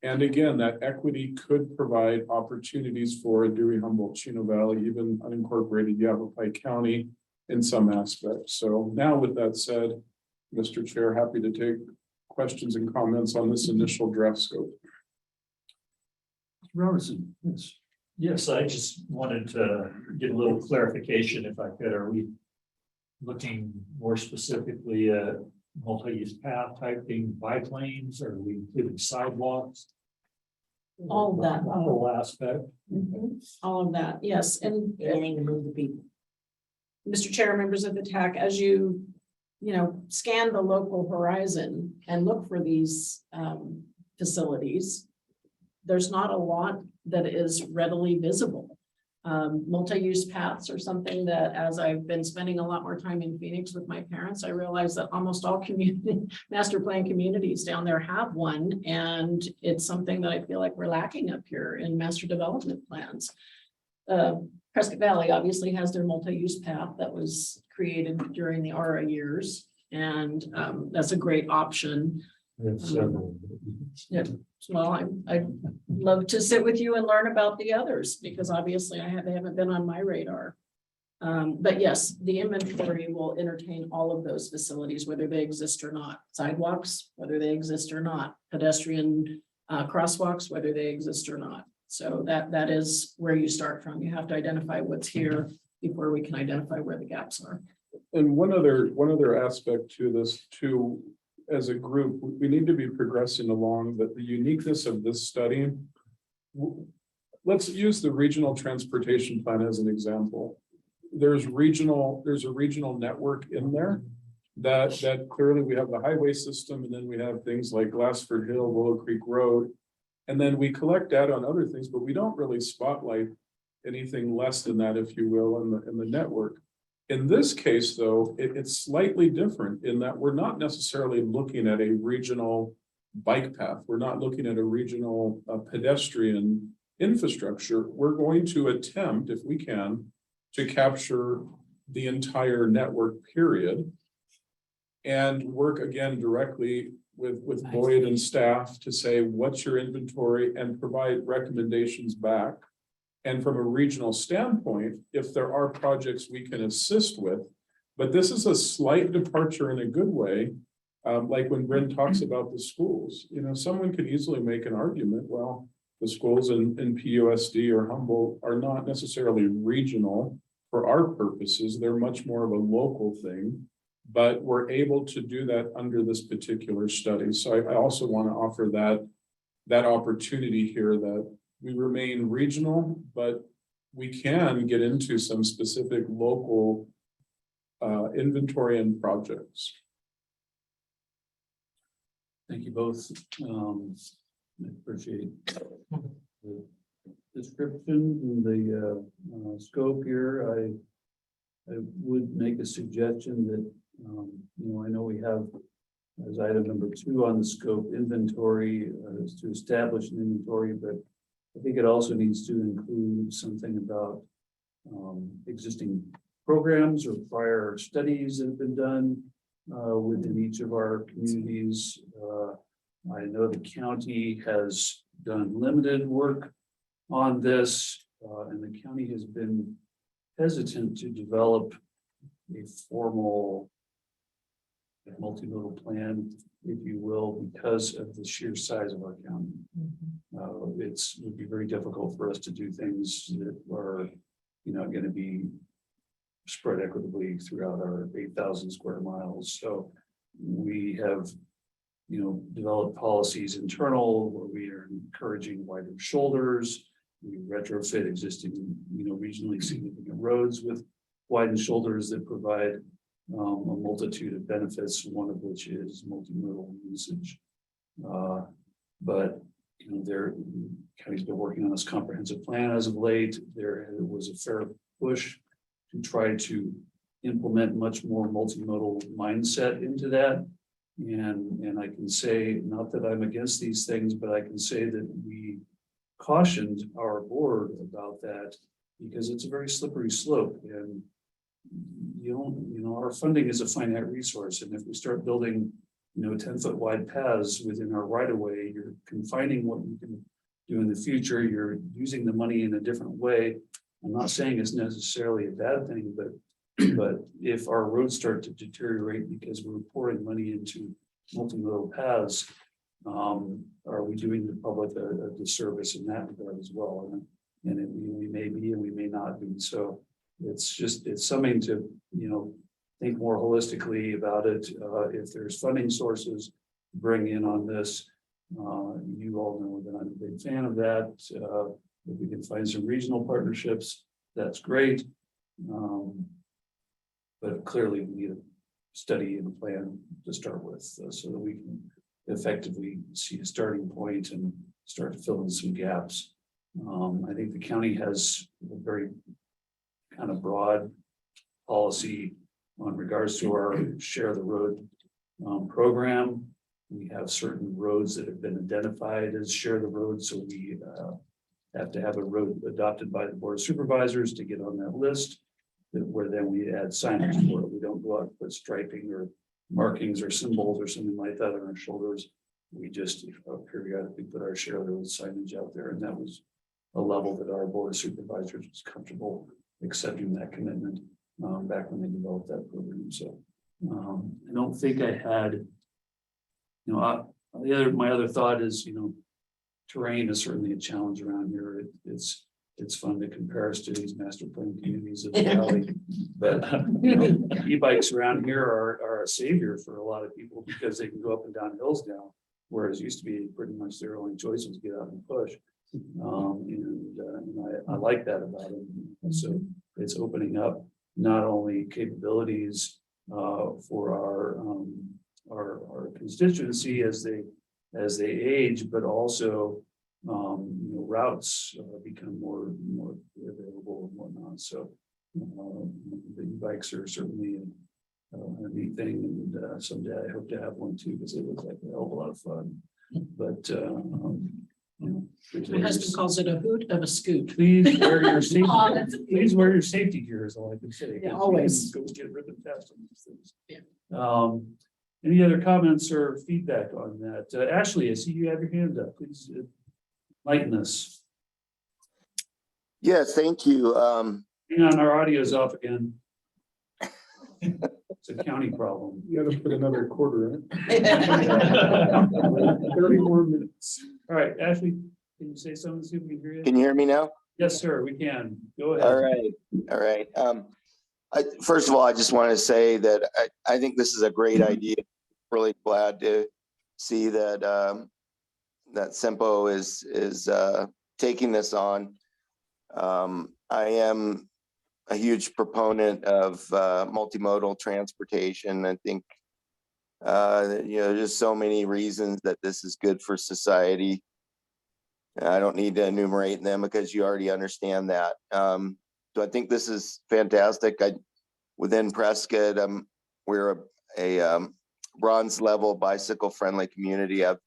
And again, that equity could provide opportunities for Dewey Humboldt, Chino Valley, even unincorporated Yavapai County in some aspects. So now with that said, Mr. Chair, happy to take questions and comments on this initial draft scope. Robertson, yes. Yes, I just wanted to get a little clarification if I could. Are we looking more specifically at multi-use path type thing, bike lanes? Are we including sidewalks? All of that. The whole aspect. All of that, yes, and Anything to move the people. Mr. Chair, members of the TAC, as you scan the local horizon and look for these facilities, there's not a lot that is readily visible. Multi-use paths are something that, as I've been spending a lot more time in Phoenix with my parents, I realize that almost all community master plan communities down there have one, and it's something that I feel like we're lacking up here in master development plans. Prescott Valley obviously has their multi-use path that was created during the ARA years, and that's a great option. We have several. Yeah, well, I'd love to sit with you and learn about the others, because obviously they haven't been on my radar. But yes, the inventory will entertain all of those facilities, whether they exist or not. Sidewalks, whether they exist or not. Pedestrian crosswalks, whether they exist or not. So that is where you start from. You have to identify what's here before we can identify where the gaps are. And one other aspect to this too, as a group, we need to be progressing along that the uniqueness of this study. Let's use the regional transportation plan as an example. There's a regional network in there that clearly we have the highway system, and then we have things like Glassford Hill, Willow Creek Road. And then we collect data on other things, but we don't really spotlight anything less than that, if you will, in the network. In this case, though, it's slightly different in that we're not necessarily looking at a regional bike path. We're not looking at a regional pedestrian infrastructure. We're going to attempt, if we can, to capture the entire network period and work again directly with Boyd and staff to say, what's your inventory, and provide recommendations back. And from a regional standpoint, if there are projects we can assist with, but this is a slight departure in a good way. Like when Bryn talks about the schools, someone could easily make an argument, well, the schools in PUSD or Humboldt are not necessarily regional for our purposes. They're much more of a local thing, but we're able to do that under this particular study. So I also want to offer that opportunity here that we remain regional, but we can get into some specific local inventory and projects. Thank you both. I appreciate the description and the scope here. I would make a suggestion that, I know we have as item number 2 on the scope inventory is to establish an inventory, but I think it also needs to include something about existing programs or prior studies that have been done within each of our communities. I know the county has done limited work on this, and the county has been hesitant to develop a formal multimodal plan, if you will, because of the sheer size of our county. Would be very difficult for us to do things that are, going to be spread equitably throughout our 8,000 square miles. So we have, developed policies internal where we are encouraging wider shoulders. We retrofit existing, regionally significant roads with widened shoulders that provide a multitude of benefits, one of which is multimodal usage. But their county's been working on this comprehensive plan as of late. There was a fair push to try to implement much more multimodal mindset into that. And I can say, not that I'm against these things, but I can say that we cautioned our board about that because it's a very slippery slope. And our funding is a finite resource. And if we start building, 10-foot wide paths within our right of way, you're confining what you can do in the future. You're using the money in a different way. I'm not saying it's necessarily a bad thing, but if our roads start to deteriorate because we're pouring money into multimodal paths, are we doing the public a disservice in that regard as well? And we may be and we may not be. So it's something to, think more holistically about it. If there's funding sources to bring in on this, you all know that I'm a big fan of that. If we can find some regional partnerships, that's great. But clearly we need a study and plan to start with so that we can effectively see a starting point and start to fill in some gaps. I think the county has a very kind of broad policy on regards to our share the road program. We have certain roads that have been identified as share the road. So we have to have a road adopted by the board of supervisors to get on that list, where then we add signage for it. We don't go out and put striping or markings or symbols or something like that on our shoulders. We just periodically put our share of road signage out there. And that was a level that our board of supervisors was comfortable accepting that commitment back when they developed that program. So I don't think I had, my other thought is, terrain is certainly a challenge around here. It's fun to compare us to these master plan communities of the valley, but e-bikes around here are a savior for a lot of people because they can go up and down hills now, whereas it used to be pretty much their only choice was to get out and push. And I like that about it. So it's opening up not only capabilities for our constituency as they age, but also routes become more available and whatnot. So the e-bikes are certainly a neat thing, and someday I hope to have one too because it looks like a hell of a lot of fun. But My husband calls it a hoot of a scoot. please wear your safety. Oh, that's a Please wear your safety gear is all I can say. Yeah, always. Go get ripping fast on these things. Yeah. Any other comments or feedback on that? Ashley, I see you have your hand up. Please enlighten us. Yes, thank you. Hang on, our audio's off again. It's a county problem. You gotta put another quarter in it. 30 more minutes. All right, Ashley, can you say something? See if we can hear you? Can you hear me now? Yes, sir, we can. Go ahead. All right. First of all, I just want to say that I think this is a great idea. Really glad to see that that CYMPO is taking this on. I am a huge proponent of multimodal transportation. I think Just so many reasons that this is good for society. I don't need to enumerate them because you already understand that. So I think this is fantastic. Within Prescott, we're a bronze level bicycle friendly community. I've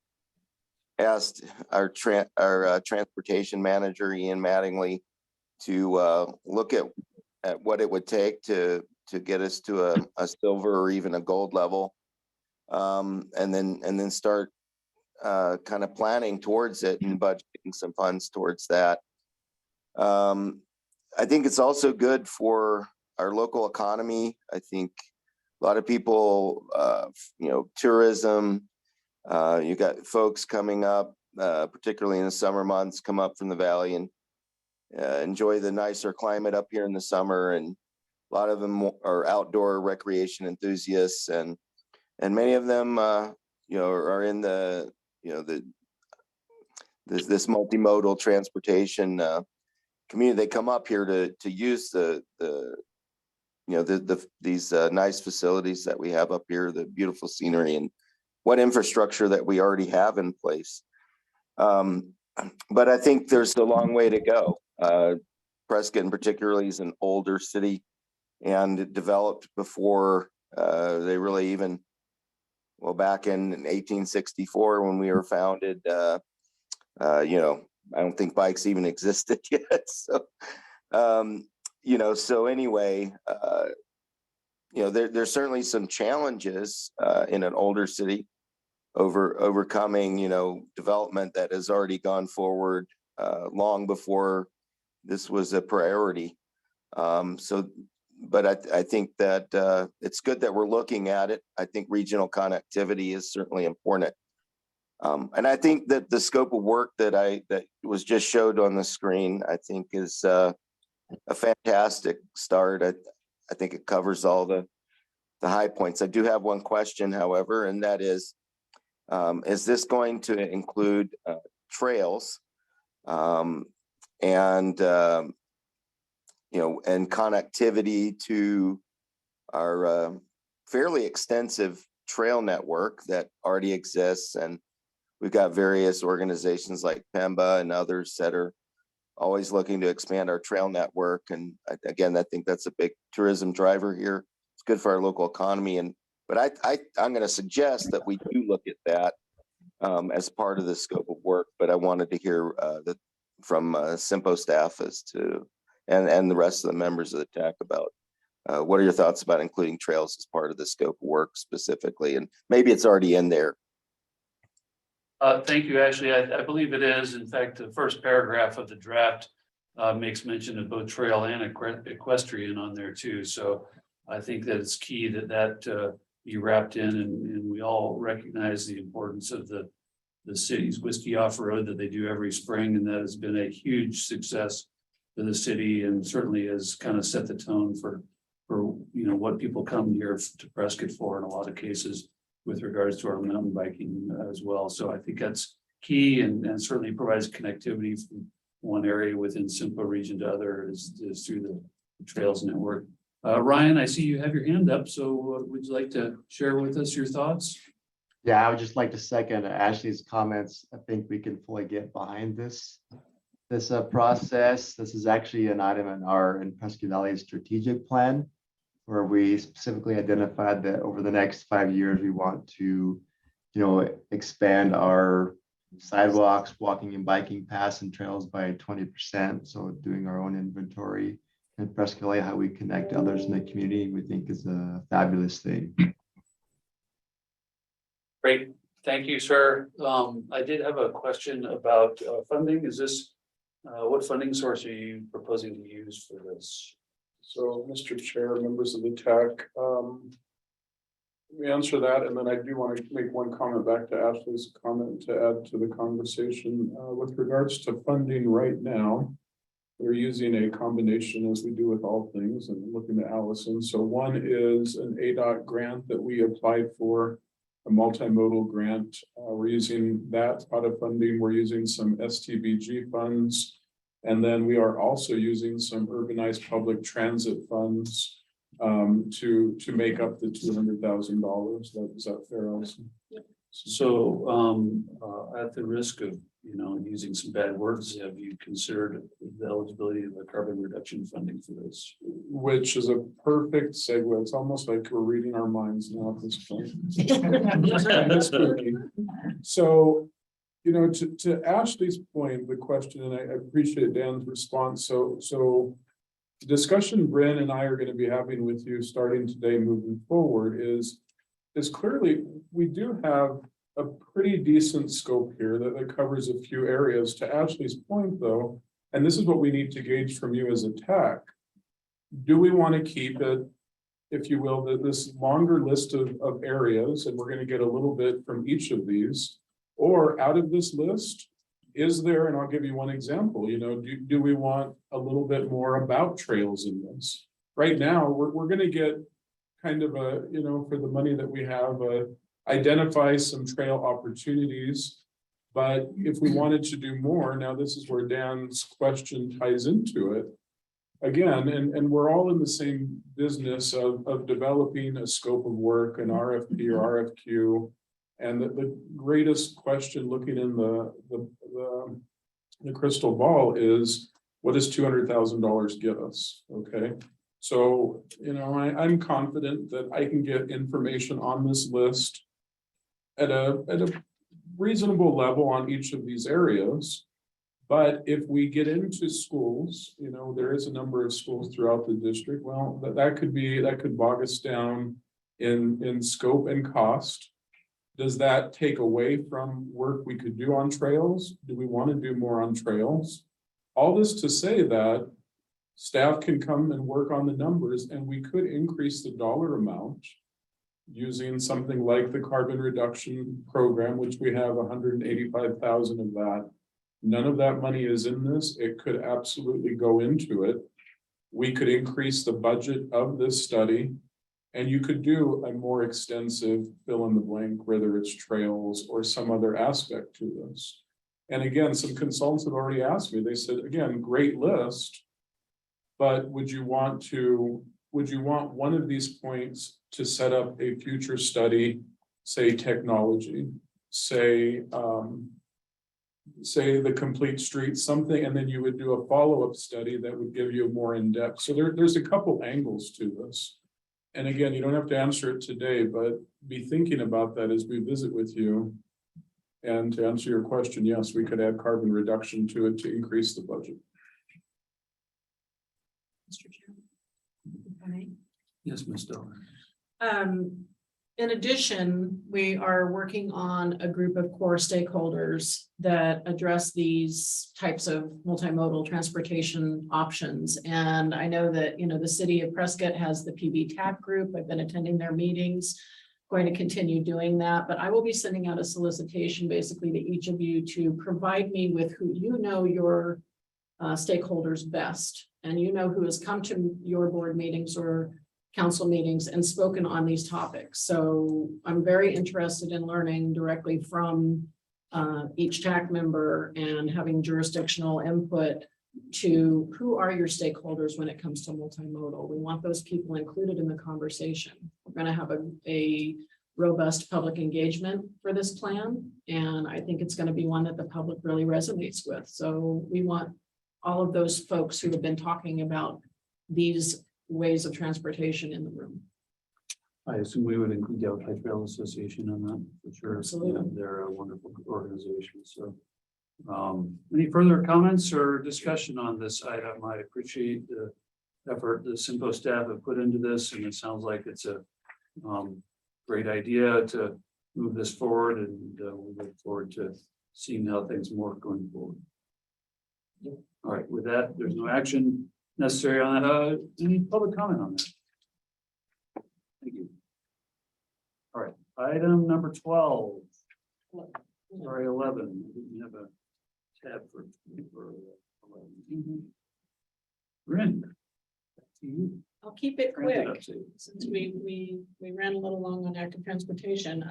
asked our transportation manager, Ian Mattingly, to look at what it would take to get us to a silver or even a gold level. And then start kind of planning towards it and budgeting some funds towards that. I think it's also good for our local economy. I think a lot of people, tourism, you got folks coming up, particularly in the summer months, come up from the valley and enjoy the nicer climate up here in the summer. And a lot of them are outdoor recreation enthusiasts, and many of them, are in this multimodal transportation community. They come up here to use these nice facilities that we have up here, the beautiful scenery, and what infrastructure that we already have in place. But I think there's a long way to go. Prescott, in particularly, is an older city, and it developed before they really even. Well, back in 1864, when we were founded, I don't think bikes even existed yet. So, so anyway, there's certainly some challenges in an older city overcoming, development that has already gone forward long before this was a priority. But I think that it's good that we're looking at it. I think regional connectivity is certainly important. And I think that the scope of work that was just showed on the screen, I think is a fantastic start. I think it covers all the high points. I do have one question, however, and that is this going to include trails and connectivity to our fairly extensive trail network that already exists? And we've got various organizations like PEMBA and others that are always looking to expand our trail network. And again, I think that's a big tourism driver here. It's good for our local economy. But I'm going to suggest that we do look at that as part of the scope of work. But I wanted to hear from CYMPO staff as to and the rest of the members of the TAC about what are your thoughts about including trails as part of the scope of work specifically, and maybe it's already in there. Thank you, Ashley. I believe it is. In fact, the first paragraph of the draft makes mention of both trail and equestrian on there too. So I think that it's key that be wrapped in, and we all recognize the importance of the city's whiskey off-road that they do every spring, and that has been a huge success for the city, and certainly has kind of set the tone for what people come here to Prescott for in a lot of cases with regards to our mountain biking as well. So I think that's key, and certainly provides connectivity from one area within CYMPO region to other is through the trails network. Ryan, I see you have your hand up, so would you like to share with us your thoughts? Yeah, I would just like to second Ashley's comments. I think we can fully get behind this process. This is actually an item in Prescott Valley strategic plan, where we specifically identified that over the next 5 years, we want to, expand our sidewalks, walking and biking paths and trails by 20%. So doing our own inventory in Prescott Valley, how we connect others in the community, we think is a fabulous thing. Great, thank you, sir. I did have a question about funding. Is this, what funding source are you proposing to use for this? So, Mr. Chair, members of the TAC, let me answer that, and then I do want to make one comment back to Ashley's comment to add to the conversation. With regards to funding right now, we're using a combination, as we do with all things, and looking at Allison. So one is an ADOT grant that we applied for, a multimodal grant. We're using that pot of funding. We're using some STBG funds. And then we are also using some urbanized public transit funds to make up the $200,000. Is that fair, Allison? So, at the risk of, using some bad words, have you considered the eligibility of the carbon reduction funding for this? Which is a perfect segue. It's almost like we're reading our minds now at this point. So, to Ashley's point, the question, and I appreciate Dan's response. So the discussion Bryn and I are going to be having with you starting today moving forward is clearly we do have a pretty decent scope here that covers a few areas. To Ashley's point though, and this is what we need to gauge from you as a TAC. Do we want to keep it, if you will, this longer list of areas, and we're going to get a little bit from each of these, or out of this list, is there, and I'll give you one example, do we want a little bit more about trails in this? Right now, we're going to get kind of a, for the money that we have, identify some trail opportunities. But if we wanted to do more, now this is where Dan's question ties into it. Again, and we're all in the same business of developing a scope of work, an RFP or RFQ. And the greatest question looking in the crystal ball is, what does $200,000 get us? Okay. So, I'm confident that I can get information on this list at a reasonable level on each of these areas. But if we get into schools, there is a number of schools throughout the district. Well, that could bog us down in scope and cost. Does that take away from work we could do on trails? Do we want to do more on trails? All this to say that staff can come and work on the numbers, and we could increase the dollar amount using something like the carbon reduction program, which we have 185,000 of that. None of that money is in this. It could absolutely go into it. We could increase the budget of this study, and you could do a more extensive fill in the blank, whether it's trails or some other aspect to this. And again, some consultants have already asked me, they said, again, great list, but would you want one of these points to set up a future study, say technology, say the complete street, something, and then you would do a follow-up study that would give you more in-depth. So there's a couple angles to this. And again, you don't have to answer it today, but be thinking about that as we visit with you. And to answer your question, yes, we could add carbon reduction to it to increase the budget. Mr. Chairman. Yes, Ms. Diller. In addition, we are working on a group of core stakeholders that address these types of multimodal transportation options. And I know that, the city of Prescott has the PB TAC group. I've been attending their meetings, going to continue doing that, but I will be sending out a solicitation basically to each of you to provide me with who your stakeholders best. And who has come to your board meetings or council meetings and spoken on these topics. So I'm very interested in learning directly from each TAC member and having jurisdictional input to who are your stakeholders when it comes to multimodal. We want those people included in the conversation. We're going to have a robust public engagement for this plan. And I think it's going to be one that the public really resonates with. So we want all of those folks who have been talking about these ways of transportation in the room. I assume we would include the Outside Trail Association on that for sure. Absolutely. Yeah, they're a wonderful organization. So, any further comments or discussion on this item? I appreciate the effort the CYMPO staff have put into this, and it sounds like it's a great idea to move this forward, and we look forward to seeing how things work going forward. All right, with that, there's no action necessary on that. Any public comment on that? Thank you. All right, item number 12. Sorry, 11. We didn't have a tab for 11. Bryn, back to you. I'll keep it Grant it quick up to you. since we ran a little long on active transportation.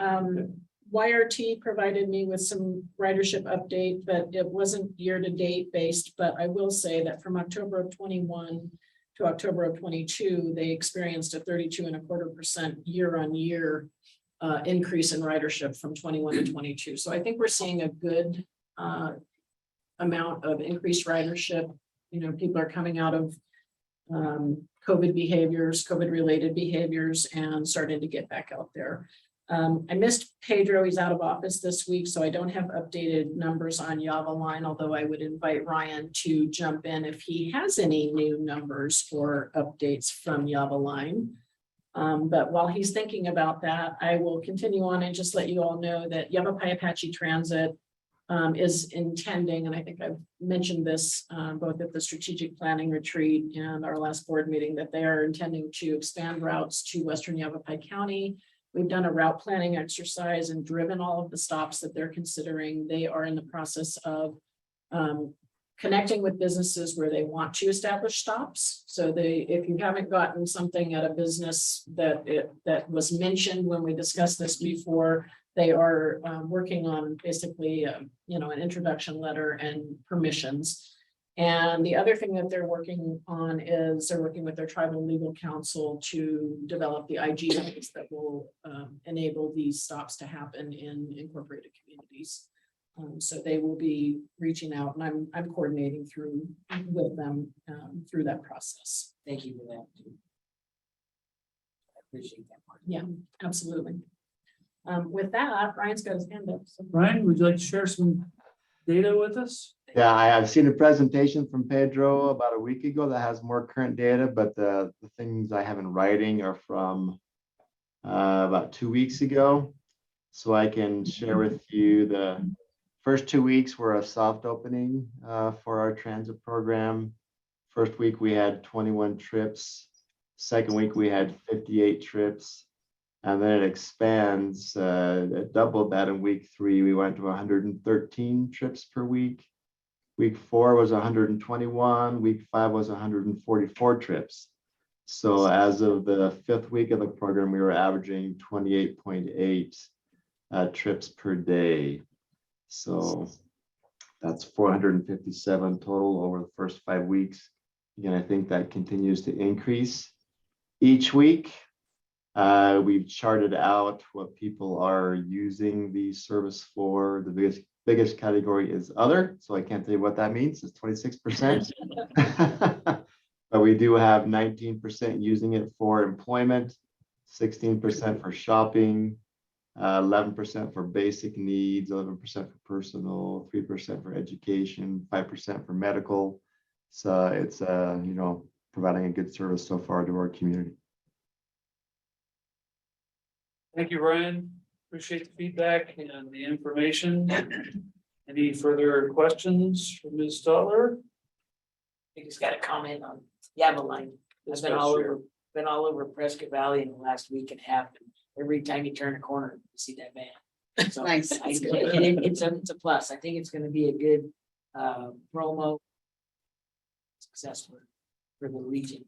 YRT provided me with some ridership update, but it wasn't year-to-date based, but I will say that from October of 21 to October of 22, they experienced a 32.25% year-on-year increase in ridership from 21 to 22. So I think we're seeing a good amount of increased ridership. You know, people are coming out of COVID behaviors, COVID-related behaviors, and starting to get back out there. I missed Pedro, he's out of office this week, so I don't have updated numbers on Java Line, although I would invite Ryan to jump in if he has any new numbers or updates from Java Line. But while he's thinking about that, I will continue on and just let you all know that Yavapai Apache Transit is intending, and I think I've mentioned this both at the strategic planning retreat and our last board meeting, that they are intending to expand routes to Western Yavapai County. We've done a route planning exercise and driven all of the stops that they're considering. They are in the process of connecting with businesses where they want to establish stops. So if you haven't gotten something at a business that was mentioned when we discussed this before, they are working on basically, an introduction letter and permissions. And the other thing that they're working on is they're working with their tribal legal counsel to develop the IGs that will enable these stops to happen in incorporated communities. So they will be reaching out, and I'm coordinating with them through that process. Thank you for that. I appreciate that part. Yeah, absolutely. With that, Ryan's got his hand up. So. Ryan, would you like to share some data with us? Yeah, I've seen a presentation from Pedro about a week ago that has more current data, but the things I have in writing are from about 2 weeks ago. So I can share with you the first 2 weeks were a soft opening for our transit program. First week we had 21 trips. Second week we had 58 trips. And then it expands, it doubled that in week 3. We went to 113 trips per week. Week 4 was 121. Week 5 was 144 trips. So as of the 5th week of the program, we were averaging 28.8 trips per day. So that's 457 total over the first 5 weeks. Again, I think that continues to increase each week. We've charted out what people are using the service for. The biggest category is other, so I can't tell you what that means. It's 26%. But we do have 19% using it for employment, 16% for shopping, 11% for basic needs, 11% for personal, 3% for education, 5% for medical. So it's providing a good service so far to our community. Thank you, Ryan. Appreciate the feedback and the information. Any further questions for Ms. Stotler? I just got a comment on Java Line. I've been all over Prescott Valley in the last week and a half. And every time you turn a corner, you see that van. So Nice. It's a plus. I think it's going to be a good promo success for the region.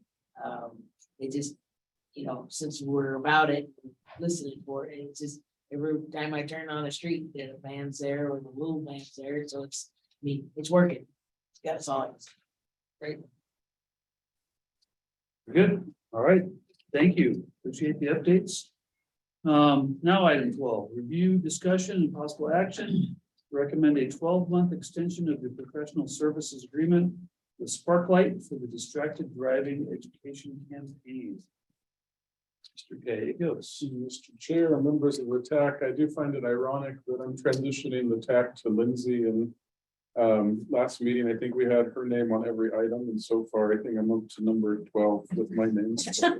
It just, since we're about it, listening for it, it's just every time I turn on the street, the van's there or the little van's there. So it's working. It's got us all. Great. Good. All right. Thank you. Appreciate the updates. Now item 12, review, discussion, and possible action. Recommend a 12-month extension of the professional services agreement with Sparklight for the distracted driving education campaign. Mr. Gallegos. Mr. Chair, members of the TAC, I do find it ironic that I'm transitioning the TAC to Lindsay, and last meeting, I think we had her name on every item, and so far, I think I'm up to number 12 with my name. So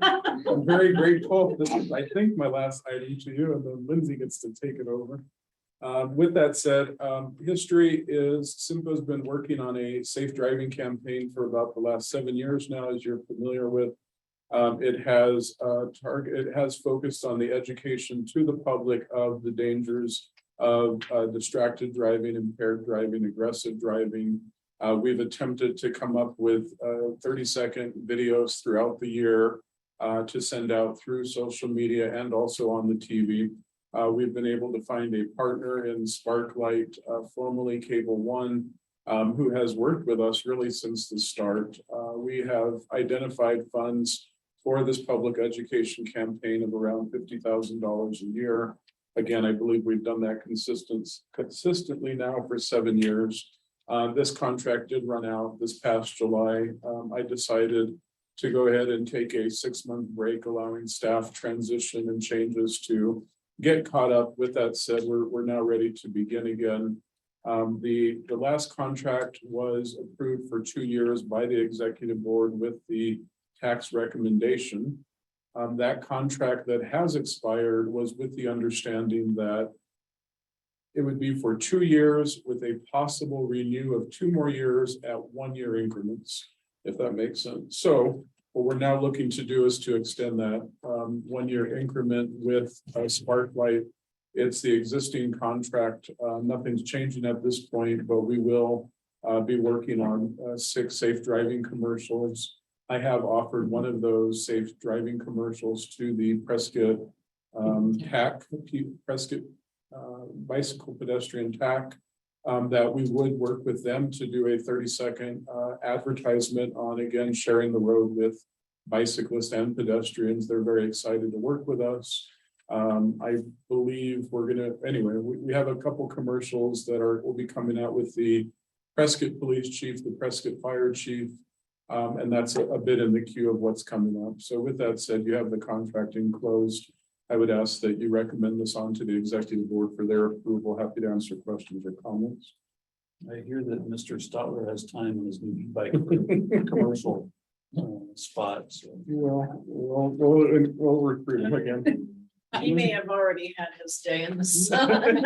I'm very grateful. This is, I think, my last item to you, and then Lindsay gets to take it over. With that said, history is CYMPO has been working on a safe driving campaign for about the last 7 years now, as you're familiar with. It has focused on the education to the public of the dangers of distracted driving, impaired driving, aggressive driving. We've attempted to come up with 30-second videos throughout the year to send out through social media and also on the TV. We've been able to find a partner in Sparklight, formerly Cable One, who has worked with us really since the start. We have identified funds for this public education campaign of around $50,000 a year. Again, I believe we've done that consistently now for 7 years. This contract did run out this past July. I decided to go ahead and take a 6-month break, allowing staff transition and changes to get caught up. With that said, we're now ready to begin again. The last contract was approved for 2 years by the executive board with the tax recommendation. That contract that has expired was with the understanding that it would be for 2 years with a possible renew of 2 more years at 1-year increments, if that makes sense. So what we're now looking to do is to extend that 1-year increment with Sparklight. It's the existing contract. Nothing's changing at this point, but we will be working on 6 safe driving commercials. I have offered one of those safe driving commercials to the Prescott TAC, Prescott bicycle pedestrian TAC, that we would work with them to do a 30-second advertisement on, again, sharing the road with bicyclists and pedestrians. They're very excited to work with us. I believe we're gonna, anyway, we have a couple commercials that will be coming out with the Prescott Police Chief, the Prescott Fire Chief, and that's a bit in the queue of what's coming up. So with that said, you have the contracting closed. I would ask that you recommend this on to the executive board for their approval. Happy to answer questions or comments. I hear that Mr. Stotler has time in his new bike commercial spot. So. We'll recruit him again. He may have already had his day in the sun.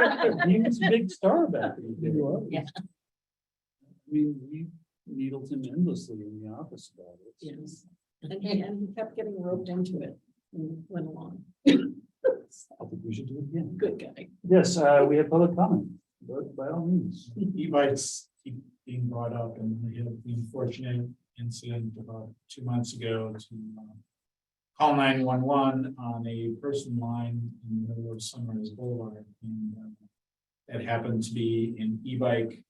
He was a big star back in the day. Yeah. I mean, we needled him endlessly in the office about it. Yes. And he kept getting roped into it and went along. I think we should do it again. Good guy. Yes, we have public comment, but by all means. E-bikes keep being brought up, and we had the unfortunate incident about 2 months ago to call 911 on a person line in the middle of Sunrise Boulevard. And that happened to be an e-bike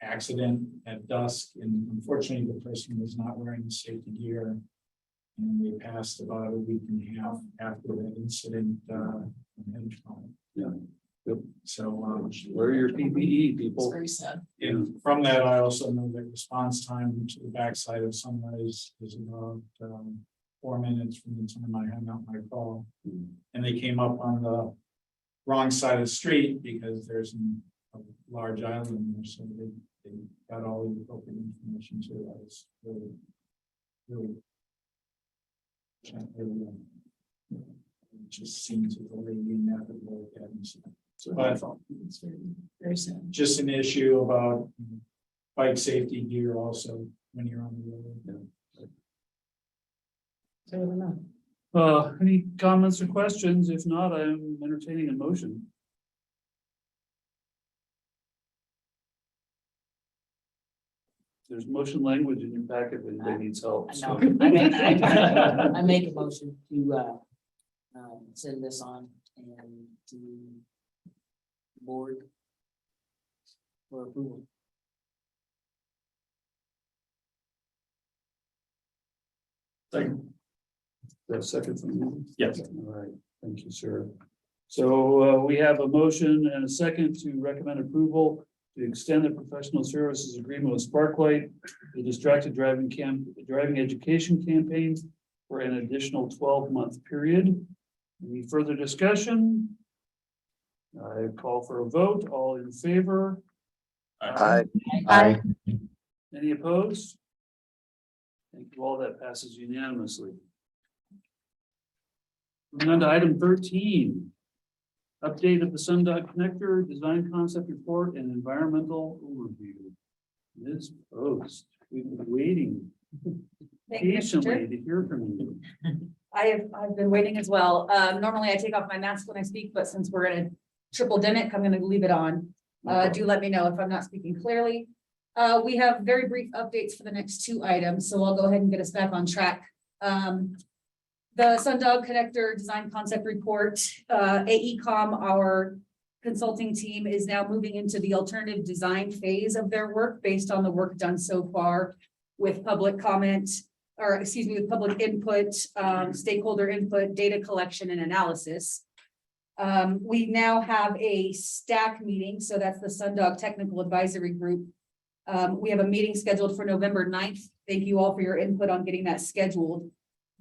accident at dusk, and unfortunately the person was not wearing the safety gear. And we passed about a week and a half after that incident. Yeah. Yep. So Wear your PPE, It's people. very sad. and from that, I also know that response time to the backside of Sunrise is about 4 minutes from the time I hung up my call. And they came up on the wrong side of the street because there's a large island there, so they got all the appropriate information to that. It's really it just seems that the lady inevitable incident. But It's very, very sad. just an issue about bike safety gear also when you're on the road. So I don't know. Any comments or questions? If not, I'm entertaining a motion. There's motion language in your packet if anybody needs help. No, so. I make a motion to send this on and to the board for approval. Second. That second from you? Yes. All right, thank you, sir. So we have a motion and a second to recommend approval to extend the professional services agreement with Sparklight, the distracted driving education campaign for an additional 12-month period. Any further discussion? I call for a vote. All in favor? Aye. Aye. Any opposed? Thank you all. That passes unanimously. Moving on to item 13. Update of the Sundog Connector Design Concept Report and Environmental Overview. Ms. Post, we've been waiting Thank you, Mr. Chair. patiently to hear from you. I've been waiting as well. Normally I take off my mask when I speak, but since we're in a triple demic, I'm gonna leave it on. Do let me know if I'm not speaking clearly. We have very brief updates for the next 2 items, so I'll go ahead and get us back on track. The Sundog Connector Design Concept Report, AECom, our consulting team is now moving into the alternative design phase of their work based on the work done so far with public comment, or excuse me, with public input, stakeholder input, data collection and analysis. We now have a STAC meeting, so that's the Sundog Technical Advisory Group. We have a meeting scheduled for November 9th. Thank you all for your input on getting that scheduled.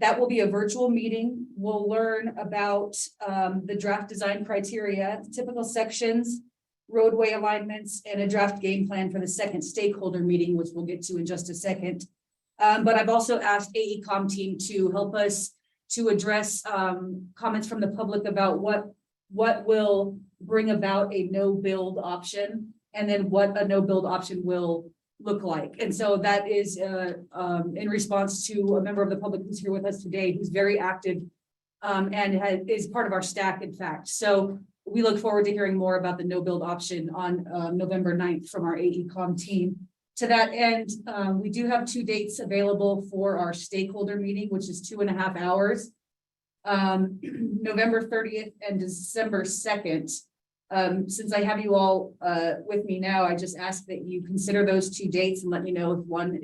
That will be a virtual meeting. We'll learn about the draft design criteria, typical sections, roadway alignments, and a draft game plan for the second stakeholder meeting, which we'll get to in just a second. But I've also asked AECom team to help us to address comments from the public about what will bring about a no build option, and then what a no build option will look like. And so that is in response to a member of the public who's here with us today, who's very active and is part of our staff, in fact. So we look forward to hearing more about the no build option on November 9th from our AECom team. To that end, we do have 2 dates available for our stakeholder meeting, which is 2.5 hours. November 30th and December 2nd. Since I have you all with me now, I just ask that you consider those 2 dates and let me know if one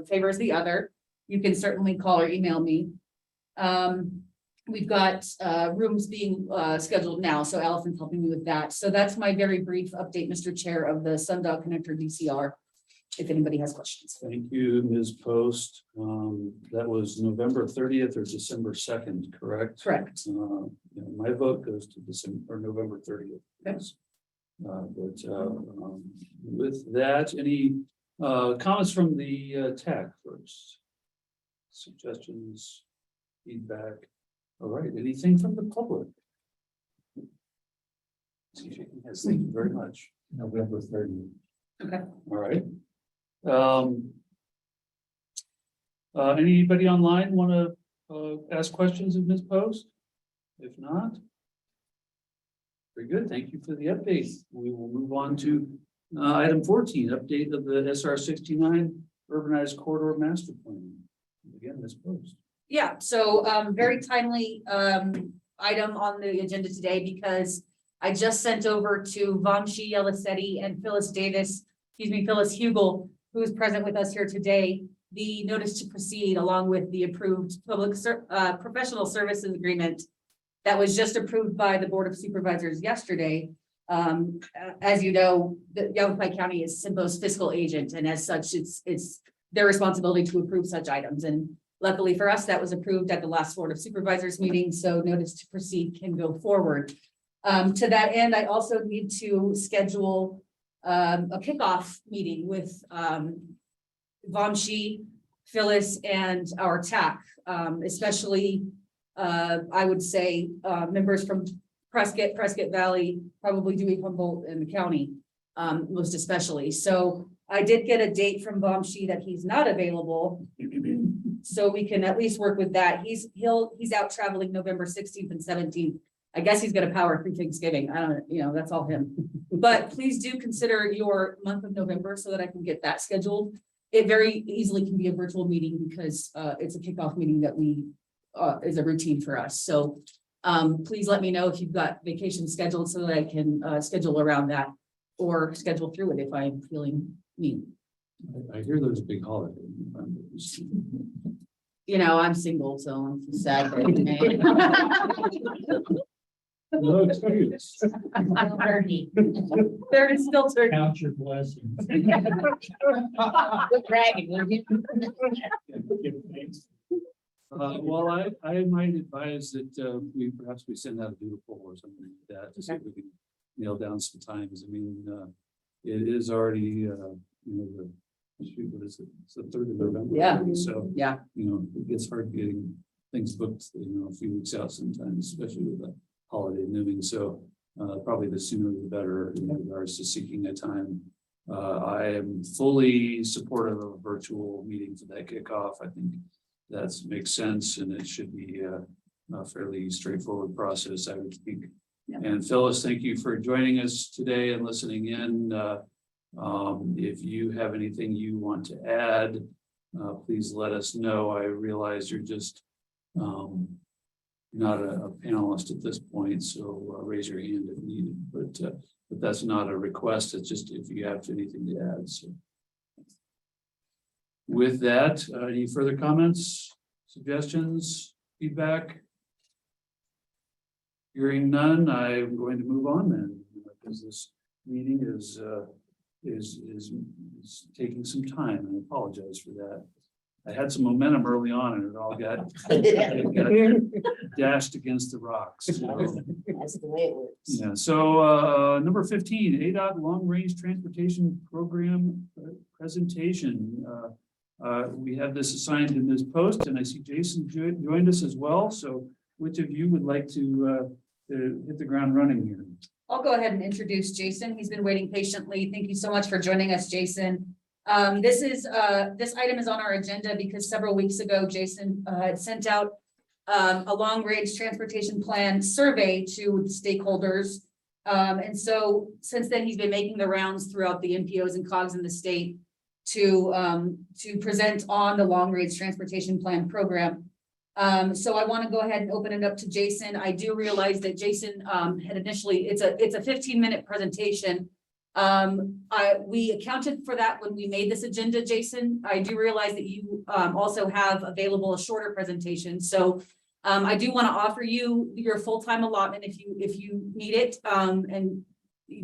favors the other. You can certainly call or email me. We've got rooms being scheduled now, so Allison's helping me with that. So that's my very brief update, Mr. Chair, of the Sundog Connector DCR, if anybody has questions. Thank you, Ms. Post. That was November 30th or December 2nd, correct? Correct. Yeah, my vote goes to December or November 30th. Yes. With that, any comments from the TAC first? Suggestions, feedback? All right, anything from the public? Yes, thank you very much. November 30th. Okay. All right. Anybody online want to ask questions of Ms. Post? If not, very good. Thank you for the update. We will move on to item 14, update of the SR 69 urbanized corridor master plan. Again, Ms. Post. Yeah, so very timely item on the agenda today, because I just sent over to Vamshi Yelisetti and Phyllis Davis, Phyllis Hugel, who is present with us here today, the notice to proceed along with the approved professional services agreement that was just approved by the Board of Supervisors yesterday. As you know, the Yavapai County is CYMPO's fiscal agent, and as such, it's their responsibility to approve such items. And luckily for us, that was approved at the last Board of Supervisors meeting, so notice to proceed can go forward. To that end, I also need to schedule a kickoff meeting with Vamshi, Phyllis, and our TAC, especially I would say members from Prescott Valley, probably Dewey, Humboldt, and the county, most especially. So I did get a date from Vamshi that he's not available, so we can at least work with that. He's out traveling November 16th and 17th. I guess he's gonna power through Thanksgiving. I don't, that's all him. But please do consider your month of November so that I can get that scheduled. It very easily can be a virtual meeting because it's a kickoff meeting that is a routine for us. So please let me know if you've got vacation scheduled so that I can schedule around that or schedule through it if I'm feeling mean. I hear there's a big holiday. I'm single, so I'm sad. No excuse. There is still turkey. Count your blessings. Well, I might advise that we send out a doodle or something like that to see if we can nail down some times. I mean, it is already what is it? It's the 3rd of November. Yeah. So Yeah. It gets hard getting things booked, a few weeks out sometimes, especially with the holiday moving. So probably the sooner the better in regards to seeking a time. I am fully supportive of a virtual meeting for that kickoff. I think that makes sense, and it should be a fairly straightforward process, I would think. Yeah. And Phyllis, thank you for joining us today and listening in. If you have anything you want to add, please let us know. I realize you're just not a panelist at this point, so raise your hand if needed. But but that's not a request. It's just if you have anything to add, so. With that, any further comments, suggestions, feedback? Hearing none, I'm going to move on then, because this meeting is taking some time, and I apologize for that. I had some momentum early on and it all got dashed against the rocks. So, That's the way it works. yeah, so number 15, ADOT Long Range Transportation Program presentation. We have this assigned in this post, and I see Jason joined us as well. So which of you would like to hit the ground running here? I'll go ahead and introduce Jason. He's been waiting patiently. Thank you so much for joining us, Jason. This item is on our agenda because several weeks ago, Jason had sent out a long-range transportation plan survey to stakeholders. And so since then, he's been making the rounds throughout the NPOs and COGs in the state to present on the long-range transportation plan program. So I want to go ahead and open it up to Jason. I do realize that Jason had initially, it's a 15-minute presentation. We accounted for that when we made this agenda, Jason. I do realize that you also have available a shorter presentation. So I do want to offer you your full-time allotment if you need it, and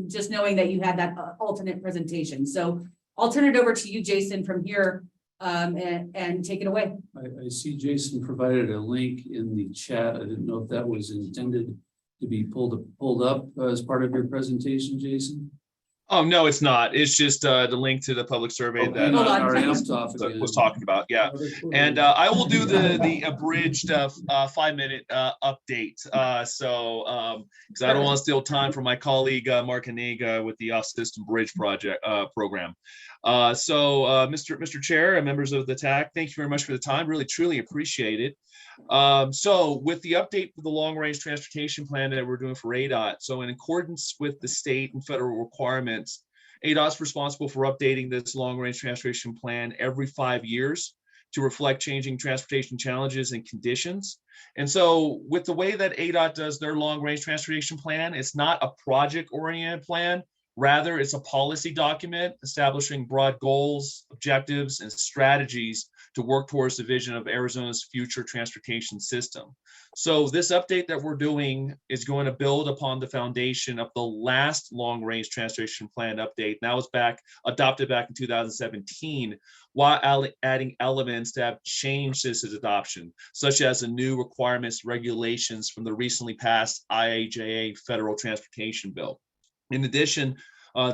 just knowing that you had that alternate presentation. So I'll turn it over to you, Jason, from here, and take it away. I see Jason provided a link in the chat. I didn't know if that was intended to be pulled up as part of your presentation, Jason. Oh, no, it's not. It's just the link to the public survey that Hold on. Our amped off again. was talking about. Yeah. And I will do the abridged 5-minute update. Because I don't want to steal time from my colleague Mark Hanega with the off-system bridge project program. Mr. Chair and members of the TAC, thank you very much for the time. Really, truly appreciate it. So with the update for the long-range transportation plan that we're doing for ADOT, so in accordance with the state and federal requirements, ADOT's responsible for updating this long-range transportation plan every 5 years to reflect changing transportation challenges and conditions. And so with the way that ADOT does their long-range transportation plan, it's not a project-oriented plan. Rather, it's a policy document establishing broad goals, objectives, and strategies to work towards the vision of Arizona's future transportation system. So this update that we're doing is going to build upon the foundation of the last long-range transportation plan update. That was adopted back in 2017, while adding elements that have changed since its adoption, such as the new requirements, regulations from the recently passed IIJA federal transportation bill. In addition,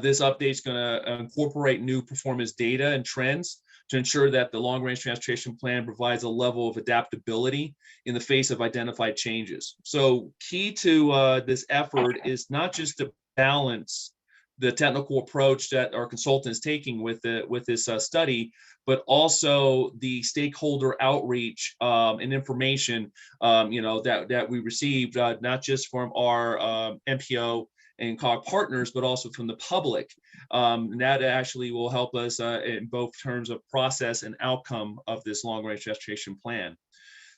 this update is going to incorporate new performance data and trends to ensure that the long-range transportation plan provides a level of adaptability in the face of identified changes. So key to this effort is not just to balance the technical approach that our consultant is taking with this study, but also the stakeholder outreach and information that we received, not just from our MPO and COG partners, but also from the public. And that actually will help us in both terms of process and outcome of this long-range transportation plan.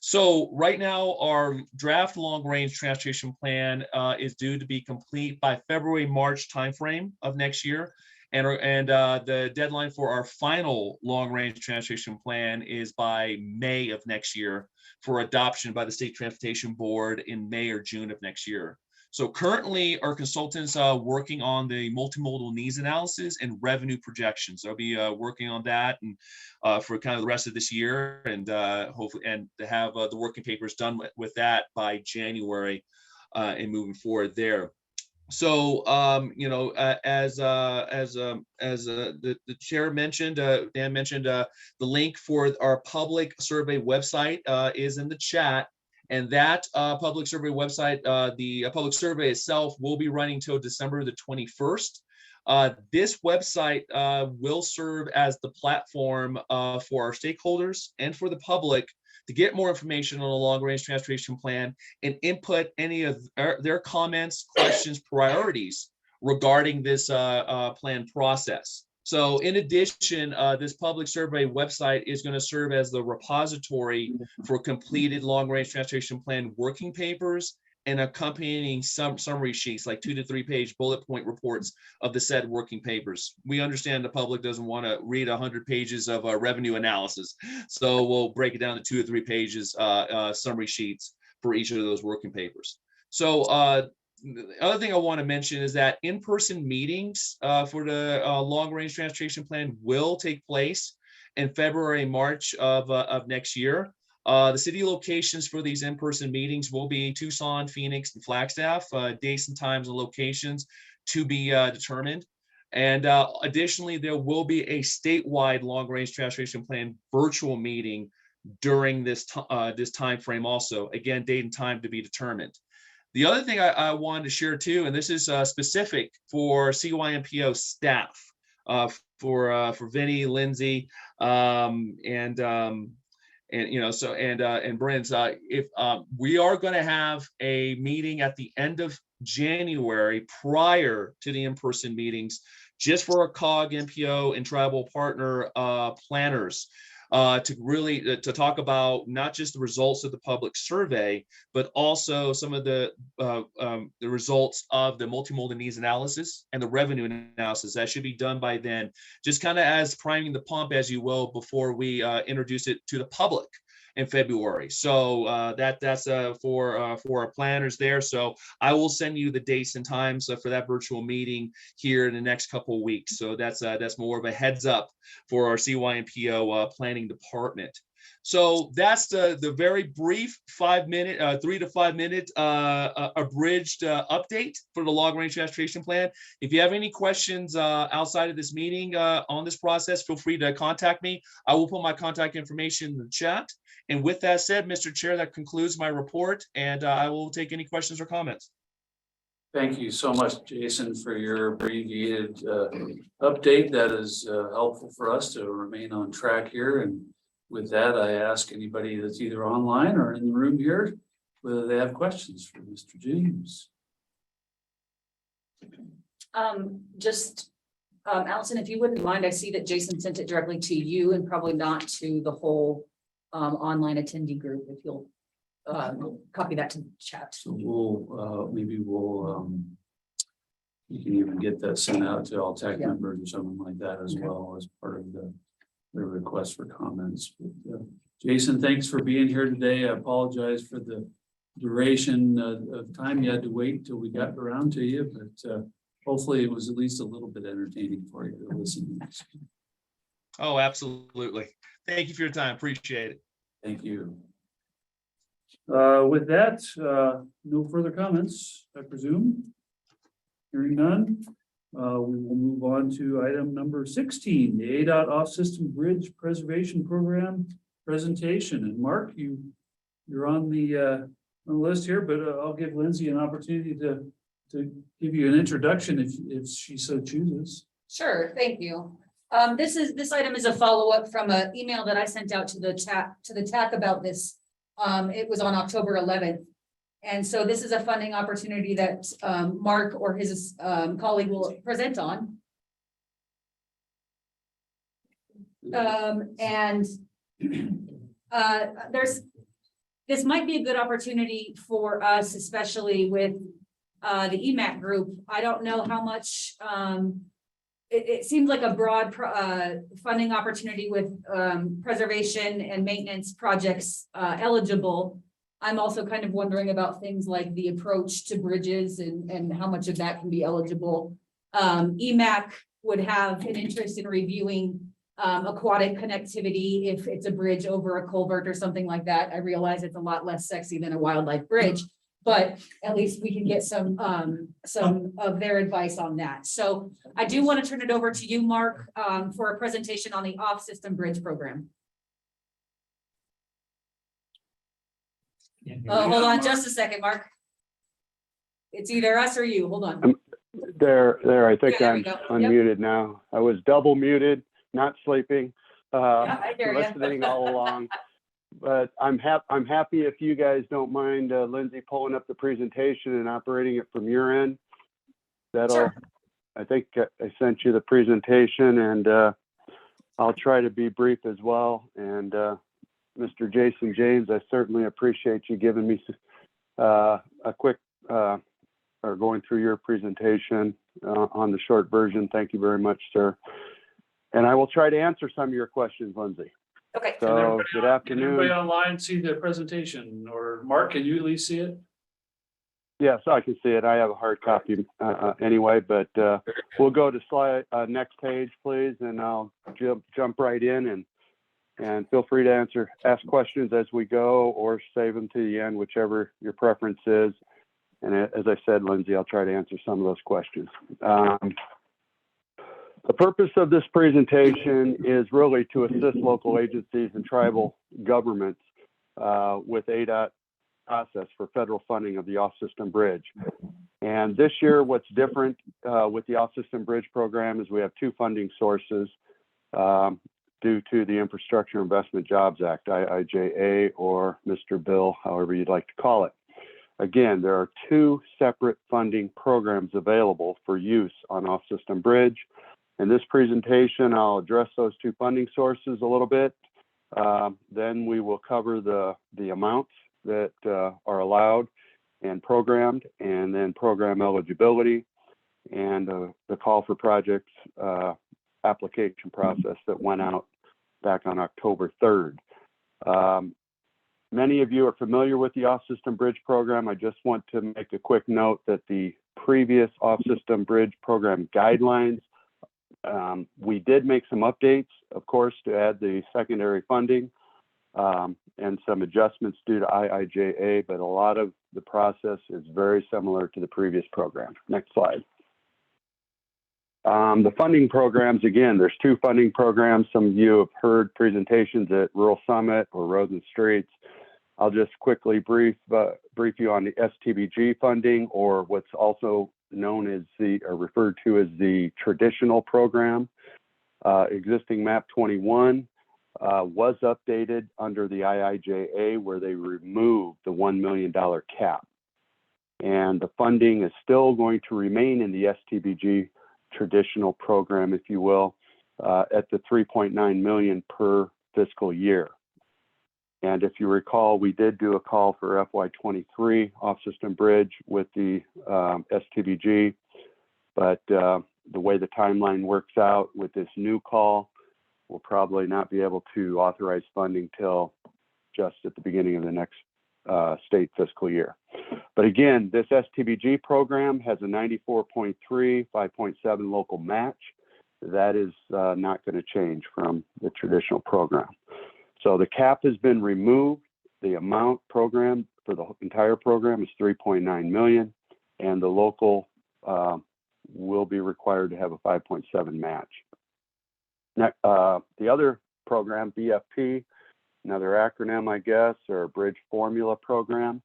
So right now, our draft long-range transportation plan is due to be complete by February-March timeframe of next year. And the deadline for our final long-range transportation plan is by May of next year for adoption by the State Transportation Board in May or June of next year. So currently, our consultants are working on the multimodal needs analysis and revenue projections. They'll be working on that and for kind of the rest of this year, and hopefully, and to have the working papers done with that by January and moving forward there. So, as the chair mentioned, Dan mentioned, the link for our public survey website is in the chat. And that public survey website, the public survey itself will be running till December the 21st. This website will serve as the platform for our stakeholders and for the public to get more information on the long-range transportation plan and input any of their comments, questions, priorities regarding this plan process. So in addition, this public survey website is going to serve as the repository for completed long-range transportation plan working papers and accompanying some summary sheets, like 2 to 3 page bullet point reports of the said working papers. We understand the public doesn't want to read 100 pages of revenue analysis, so we'll break it down to 2 or 3 pages summary sheets for each of those working papers. So the other thing I want to mention is that in-person meetings for the long-range transportation plan will take place in February and March of next year. The city locations for these in-person meetings will be Tucson, Phoenix, and Flagstaff. Dates and times and locations to be determined. And additionally, there will be a statewide long-range transportation plan virtual meeting during this time frame also. Again, date and time to be determined. The other thing I wanted to share too, and this is specific for CYMPO staff, for Vinny, Lindsay, and you know, so and Brent's, if we are going to have a meeting at the end of January prior to the in-person meetings, just for our COG, MPO, and tribal partner planners. To really to talk about not just the results of the public survey, but also some of the results of the multimodal needs analysis and the revenue analysis that should be done by then, just kind of as priming the pump, as you will, before we introduce it to the public in February. So that's for our planners there. So I will send you the dates and times for that virtual meeting here in the next couple of weeks. So that's more of a heads up for our CYMPO planning department. So that's the very brief 5-minute, 3 to 5 minute abridged update for the long range transportation plan. If you have any questions outside of this meeting on this process, feel free to contact me. I will put my contact information in the chat. And with that said, Mr. Chair, that concludes my report, and I will take any questions or comments. Thank you so much, Jason, for your abbreviated update. That is helpful for us to remain on track here. And with that, I ask anybody that's either online or in the room here, whether they have questions for Mr. James. Allison, if you wouldn't mind, I see that Jason sent it directly to you and probably not to the whole online attendee group. If you'll copy that to the chat. So we'll maybe we'll you can even get that sent out to all TAC members or something like that as well as part of the request for comments. But, Jason, thanks for being here today. I apologize for the duration of time you had to wait till we got around to you, but hopefully it was at least a little bit entertaining for you to listen. Oh, absolutely. Thank you for your time. Appreciate it. Thank you. With that, no further comments, I presume. Hearing none, we will move on to item number 16, the ADOT off-system bridge preservation program presentation. And Mark, you're on the list here, but I'll give Lindsay an opportunity to give you an introduction if she so chooses. Sure, thank you. This item is a follow-up from an email that I sent out to the TAC about this. It was on October 11th. And so this is a funding opportunity that Mark or his colleague will present on. This might be a good opportunity for us, especially with the EMAC group. I don't know how much it seems like a broad funding opportunity with preservation and maintenance projects eligible. I'm also kind of wondering about things like the approach to bridges and how much of that can be eligible. EMAC would have an interest in reviewing aquatic connectivity if it's a bridge over a culvert or something like that. I realize it's a lot less sexy than a wildlife bridge, but at least we can get some of their advice on that. So I do want to turn it over to you, Mark, for a presentation on the off-system bridge program. Oh, hold on just a second, Mark. It's either us or you. Hold on. There, I think Yeah, there I'm we go. unmuted now. I was double muted, not sleeping, Yeah, I hear ya. listening all along. But I'm happy if you guys don't mind, Lindsay, pulling up the presentation and operating it from your end. Sure. I think I sent you the presentation, and I'll try to be brief as well. And Mr. Jason James, I certainly appreciate you giving me a quick, or going through your presentation on the short version. Thank you very much, sir. And I will try to answer some of your questions, Lindsay. Okay. So, good Can everybody afternoon. online see the presentation, or Mark, can you at least see it? Yes, I can see it. I have a hard copy anyway, but we'll go to slide, next page, please, and I'll jump right in and feel free to ask questions as we go or save them to the end, whichever your preference is. And as I said, Lindsay, I'll try to answer some of those questions. The purpose of this presentation is really to assist local agencies and tribal governments with ADOT process for federal funding of the off-system bridge. And this year, what's different with the off-system bridge program is we have two funding sources due to the Infrastructure Investment Jobs Act, IIJA, or Mr. Bill, however you'd like to call it. Again, there are two separate funding programs available for use on off-system bridge. In this presentation, I'll address those two funding sources a little bit. Then we will cover the amounts that are allowed and programmed, and then program eligibility and the call for projects application process that went out back on October 3rd. Many of you are familiar with the off-system bridge program. I just want to make a quick note that the previous off-system bridge program guidelines, we did make some updates, of course, to add the secondary funding and some adjustments due to IIJA, but a lot of the process is very similar to the previous program. Next slide. The funding programs, again, there's two funding programs. Some of you have heard presentations at Rural Summit or Roads and Streets. I'll just quickly brief you on the STBG funding, or what's also known as or referred to as the traditional program. Existing MAP 21 was updated under the IIJA, where they removed the $1 million cap. And the funding is still going to remain in the STBG traditional program, if you will, at the 3.9 million per fiscal year. And if you recall, we did do a call for FY23 off-system bridge with the STBG, but the way the timeline works out with this new call, we'll probably not be able to authorize funding till just at the beginning of the next state fiscal year. But again, this STBG program has a 94.3, 5.7 local match. That is not going to change from the traditional program. So the cap has been removed. The amount programmed for the entire program is 3.9 million, and the local will be required to have a 5.7 match. Now, the other program, BFP, another acronym, I guess, or Bridge Formula Program,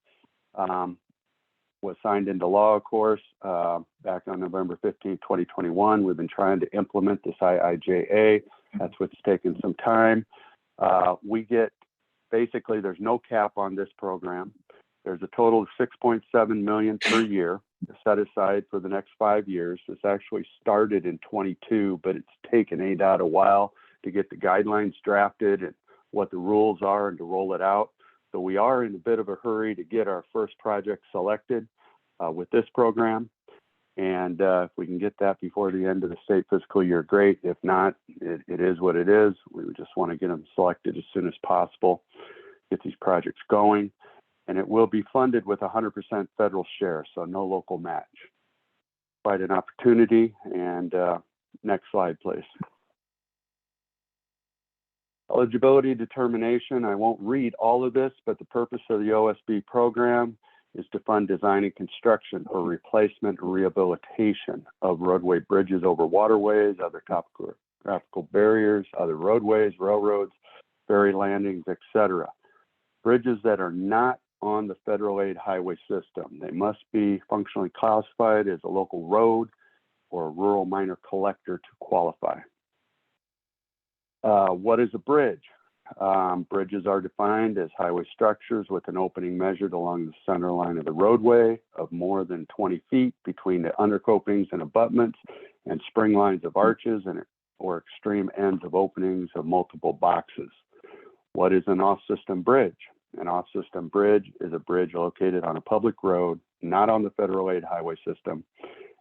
was signed into law, of course, back on November 15, 2021. We've been trying to implement this IIJA. That's what's taken some time. We get, basically, there's no cap on this program. There's a total of 6.7 million per year set aside for the next 5 years. This actually started in 22, but it's taken ADOT a while to get the guidelines drafted and what the rules are and to roll it out. So we are in a bit of a hurry to get our first project selected with this program. And if we can get that before the end of the state fiscal year, great. If not, it is what it is. We would just want to get them selected as soon as possible, get these projects going. And it will be funded with 100% federal share, so no local match. Quite an opportunity. And next slide, please. Eligibility determination. I won't read all of this, but the purpose of the OSB program is to fund design and construction or replacement or rehabilitation of roadway bridges over waterways, other topographical barriers, other roadways, railroads, ferry landings, etc. Bridges that are not on the federal aid highway system. They must be functionally classified as a local road or a rural minor collector to qualify. What is a bridge? Bridges are defined as highway structures with an opening measured along the center line of the roadway of more than 20 feet between the undercopings and abutments and spring lines of arches and or extreme ends of openings of multiple boxes. What is an off-system bridge? An off-system bridge is a bridge located on a public road, not on the federal aid highway system,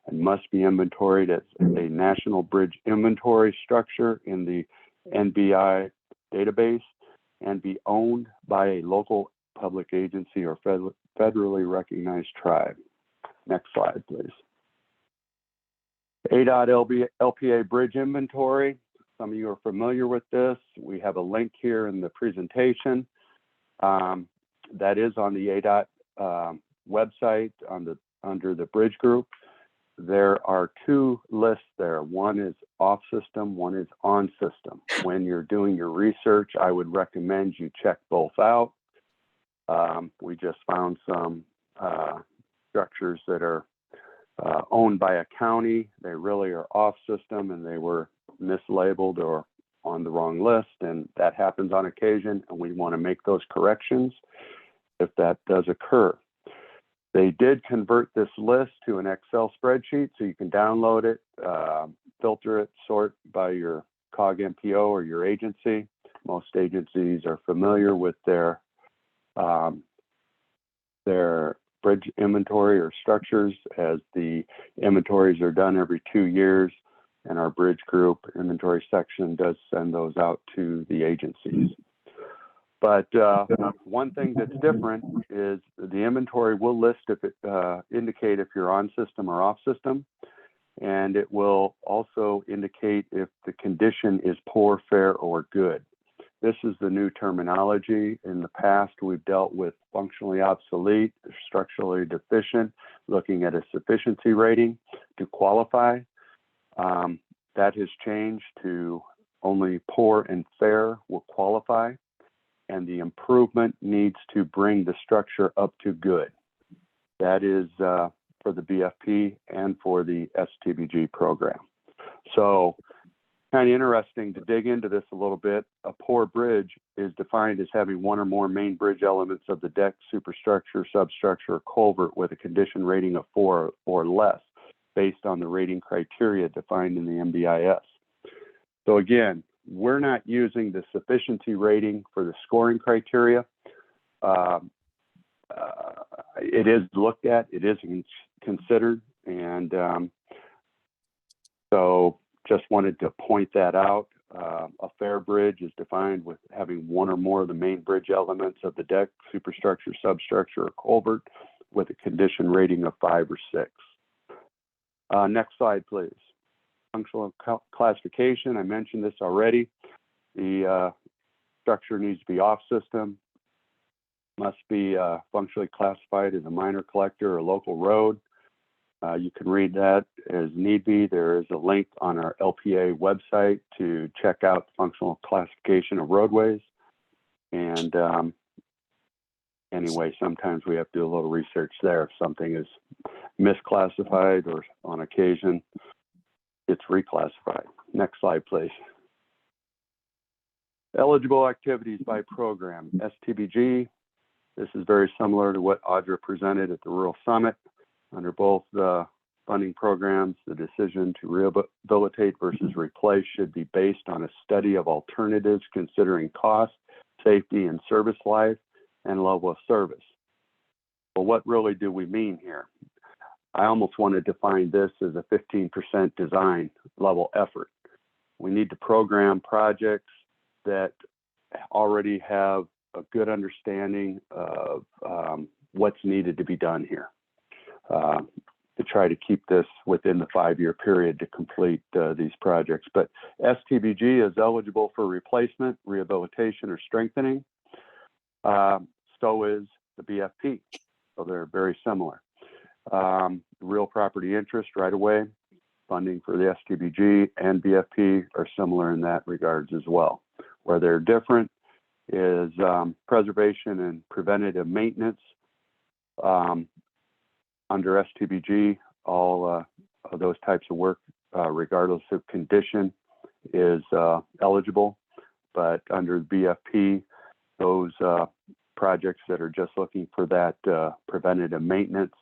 and must be inventoried as a national bridge inventory structure in the NBI database and be owned by a local public agency or federally recognized tribe. Next slide, please. ADOT LPA bridge inventory. Some of you are familiar with this. We have a link here in the presentation. That is on the ADOT website under the bridge group. There are two lists there. One is off system, one is on system. When you're doing your research, I would recommend you check both out. We just found some structures that are owned by a county. They really are off system and they were mislabeled or on the wrong list, and that happens on occasion, and we want to make those corrections if that does occur. They did convert this list to an Excel spreadsheet, so you can download it, filter it, sort by your COG MPO or your agency. Most agencies are familiar with their bridge inventory or structures, as the inventories are done every 2 years, and our bridge group inventory section does send those out to the agencies. But one thing that's different is the inventory will list if it indicate if you're on system or off system, and it will also indicate if the condition is poor, fair, or good. This is the new terminology. In the past, we've dealt with functionally obsolete, structurally deficient, looking at a sufficiency rating to qualify. That has changed to only poor and fair will qualify, and the improvement needs to bring the structure up to good. That is for the BFP and for the STBG program. So kind of interesting to dig into this a little bit. A poor bridge is defined as having one or more main bridge elements of the deck, superstructure, substructure, or culvert with a condition rating of 4 or less, based on the rating criteria defined in the MBIS. So again, we're not using the sufficiency rating for the scoring criteria. It is looked at, it is considered, and so just wanted to point that out. A fair bridge is defined with having one or more of the main bridge elements of the deck, superstructure, substructure, or culvert with a condition rating of 5 or 6. Next slide, please. Functional classification, I mentioned this already. The structure needs to be off system, must be functionally classified as a minor collector or local road. You can read that as need be. There is a link on our LPA website to check out functional classification of roadways. And anyway, sometimes we have to do a little research there. If something is misclassified or on occasion, it's reclassified. Next slide, please. Eligible activities by program, STBG. This is very similar to what Audra presented at the Rural Summit. Under both the funding programs, the decision to rehabilitate versus replace should be based on a study of alternatives considering cost, safety, and service life, and level of service. Well, what really do we mean here? I almost want to define this as a 15% design level effort. We need to program projects that already have a good understanding of what's needed to be done here, to try to keep this within the 5-year period to complete these projects. But STBG is eligible for replacement, rehabilitation, or strengthening. So is the BFP. So they're very similar. Real property interest right away, funding for the STBG and BFP are similar in that regards as well. Where they're different is preservation and preventative maintenance. Under STBG, all of those types of work, regardless of condition, is eligible. But under BFP, those projects that are just looking for that preventative maintenance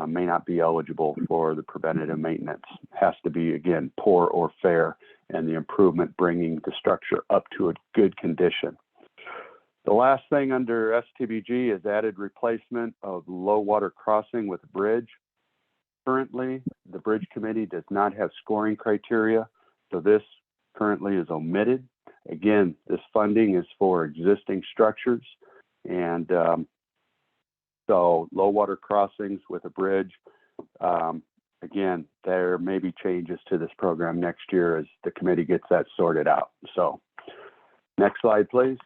may not be eligible for the preventative maintenance. Has to be, again, poor or fair, and the improvement bringing the structure up to a good condition. The last thing under STBG is added replacement of low water crossing with bridge. Currently, the bridge committee does not have scoring criteria, so this currently is omitted. Again, this funding is for existing structures, and so low water crossings with a bridge. Again, there may be changes to this program next year as the committee gets that sorted out. So next slide, please.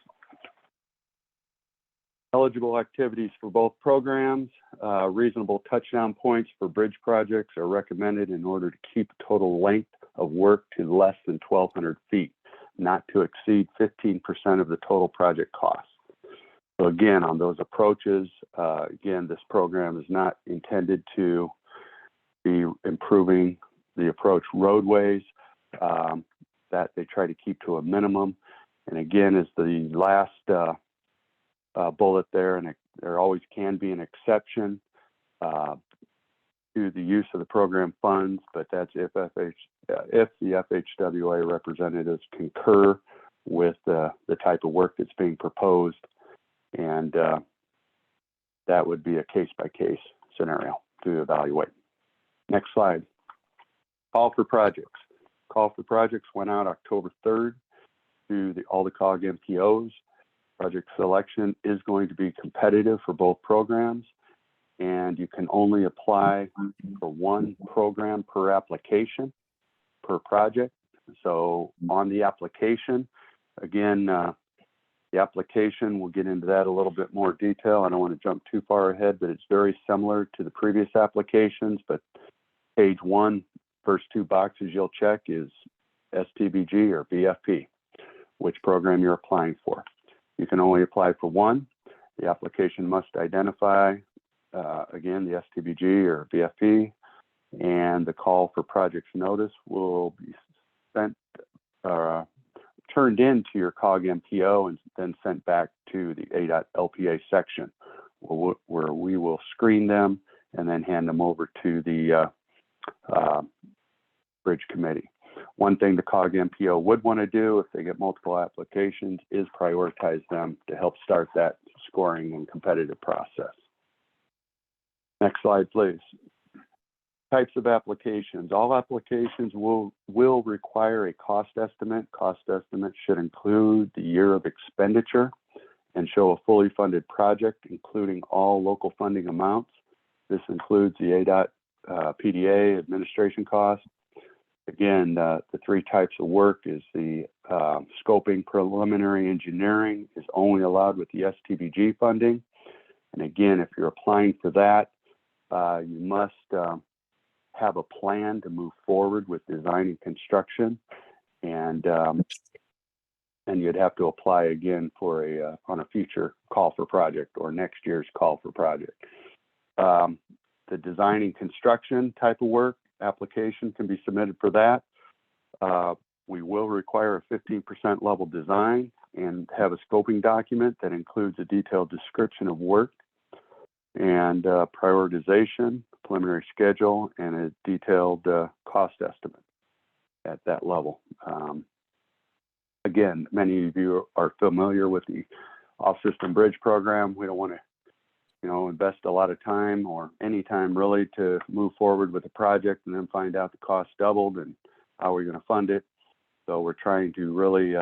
Eligible activities for both programs. Reasonable touchdown points for bridge projects are recommended in order to keep total length of work to less than 1,200 feet, not to exceed 15% of the total project cost. So again, on those approaches, again, this program is not intended to be improving the approach roadways that they try to keep to a minimum. And again, is the last bullet there, and there always can be an exception to the use of the program funds, but that's if the FHWA representatives concur with the type of work that's being proposed, and that would be a case-by-case scenario to evaluate. Next slide. Call for projects. Call for projects went out October 3rd to all the COG MPOs. Project selection is going to be competitive for both programs, and you can only apply for one program per application per project. So on the application, again, the application, we'll get into that a little bit more detail. I don't want to jump too far ahead, but it's very similar to the previous applications. But page one, first two boxes you'll check is STBG or BFP, which program you're applying for. You can only apply for one. The application must identify, again, the STBG or BFP, and the call for projects notice will be sent, turned into your COG MPO and then sent back to the ADOT LPA section, where we will screen them and then hand them over to the bridge committee. One thing the COG MPO would want to do if they get multiple applications is prioritize them to help start that scoring and competitive process. Next slide, please. Types of applications. All applications will require a cost estimate. Cost estimate should include the year of expenditure and show a fully funded project, including all local funding amounts. This includes the ADOT PDA administration costs. Again, the three types of work is the scoping preliminary engineering is only allowed with the STBG funding. And again, if you're applying for that, you must have a plan to move forward with design and construction. And you'd have to apply again for on a future call for project or next year's call for project. The design and construction type of work application can be submitted for that. We will require a 15% level design and have a scoping document that includes a detailed description of work and prioritization, preliminary schedule, and a detailed cost estimate at that level. Again, many of you are familiar with the off-system bridge program. We don't want to invest a lot of time or any time really to move forward with a project and then find out the cost doubled and how we're going to fund it. So we're trying to really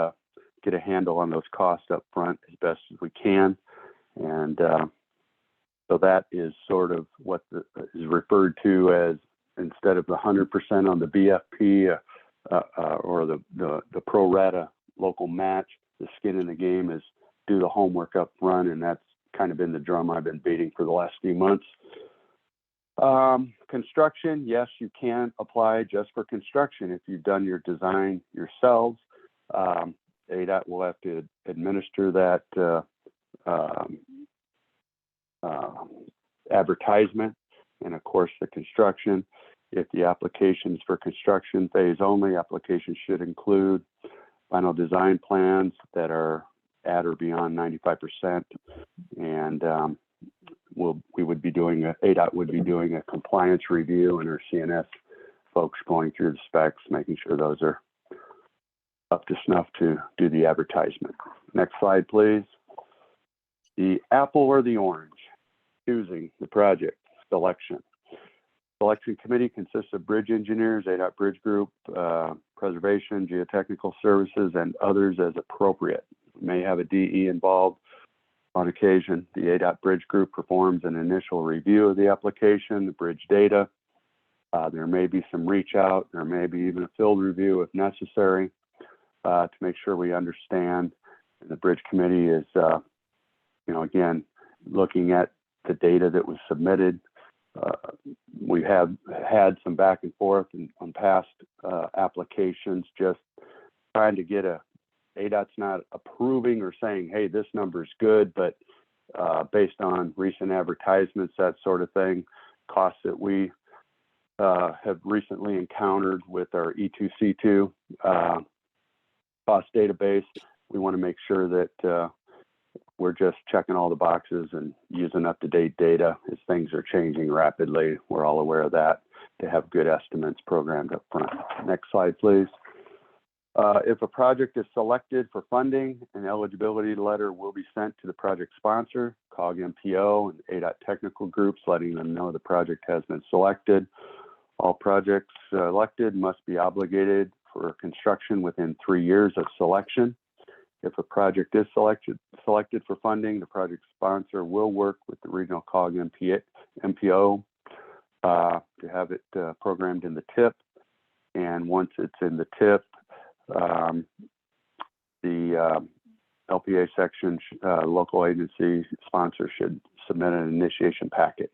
get a handle on those costs up front as best as we can. And so that is sort of what is referred to as, instead of the 100% on the BFP or the pro rata local match, the skin in the game is do the homework up front, and that's kind of been the drum I've been beating for the last few months. Construction, yes, you can apply just for construction if you've done your design yourselves. ADOT will have to administer that advertisement, and of course the construction. If the application is for construction phase only, applications should include final design plans that are at or beyond 95%, and we would be doing ADOT would be doing a compliance review, and our CNS folks going through the specs, making sure those are up to snuff to do the advertisement. Next slide, please. The apple or the orange, choosing the project selection. Selection committee consists of bridge engineers, ADOT Bridge Group, preservation, geotechnical services, and others as appropriate. We may have a DE involved on occasion. The ADOT Bridge Group performs an initial review of the application, the bridge data. There may be some reach out, there may be even a field review if necessary, to make sure we understand. And the bridge committee is, again, looking at the data that was submitted. We have had some back and forth on past applications, just trying to get ADOT's not approving or saying, hey, this number's good, but based on recent advertisements, that sort of thing, costs that we have recently encountered with our E2C2 cost database. We want to make sure that we're just checking all the boxes and using up-to-date data as things are changing rapidly. We're all aware of that, to have good estimates programmed up front. Next slide, please. If a project is selected for funding, an eligibility letter will be sent to the project sponsor, COG MPO, and ADOT technical groups, letting them know the project has been selected. All projects selected must be obligated for construction within 3 years of selection. If a project is selected for funding, the project sponsor will work with the regional COG MPO to have it programmed in the TIP. And once it's in the TIP, the LPA section, local agency sponsor should submit an initiation packet.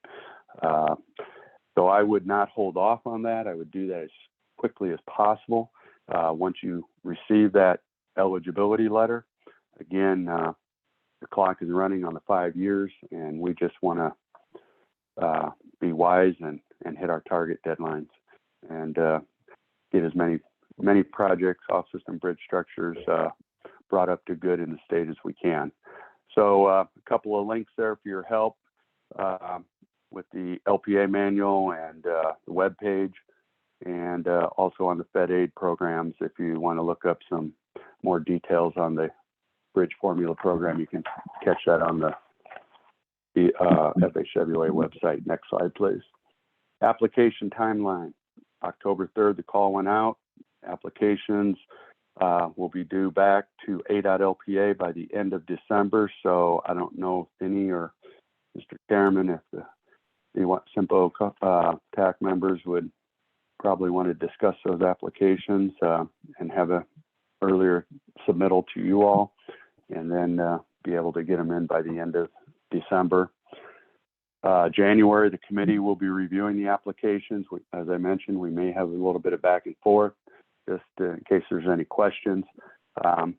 So I would not hold off on that. I would do that as quickly as possible. Once you receive that eligibility letter, again, the clock is running on the 5 years, and we just want to be wise and hit our target deadlines and get as many projects, off-system bridge structures brought up to good in the state as we can. So a couple of links there for your help with the LPA manual and the web page, and also on the Fed Aid programs. If you want to look up some more details on the bridge formula program, you can catch that on the FHWA website. Next slide, please. Application timeline. October 3rd, the call went out. Applications will be due back to ADOT LPA by the end of December. So I don't know if Vinny or Mr. Chairman, if the CYMPO TAC members would probably want to discuss those applications and have a earlier submittal to you all, and then be able to get them in by the end of December. January, the committee will be reviewing the applications. As I mentioned, we may have a little bit of back and forth, just in case there's any questions.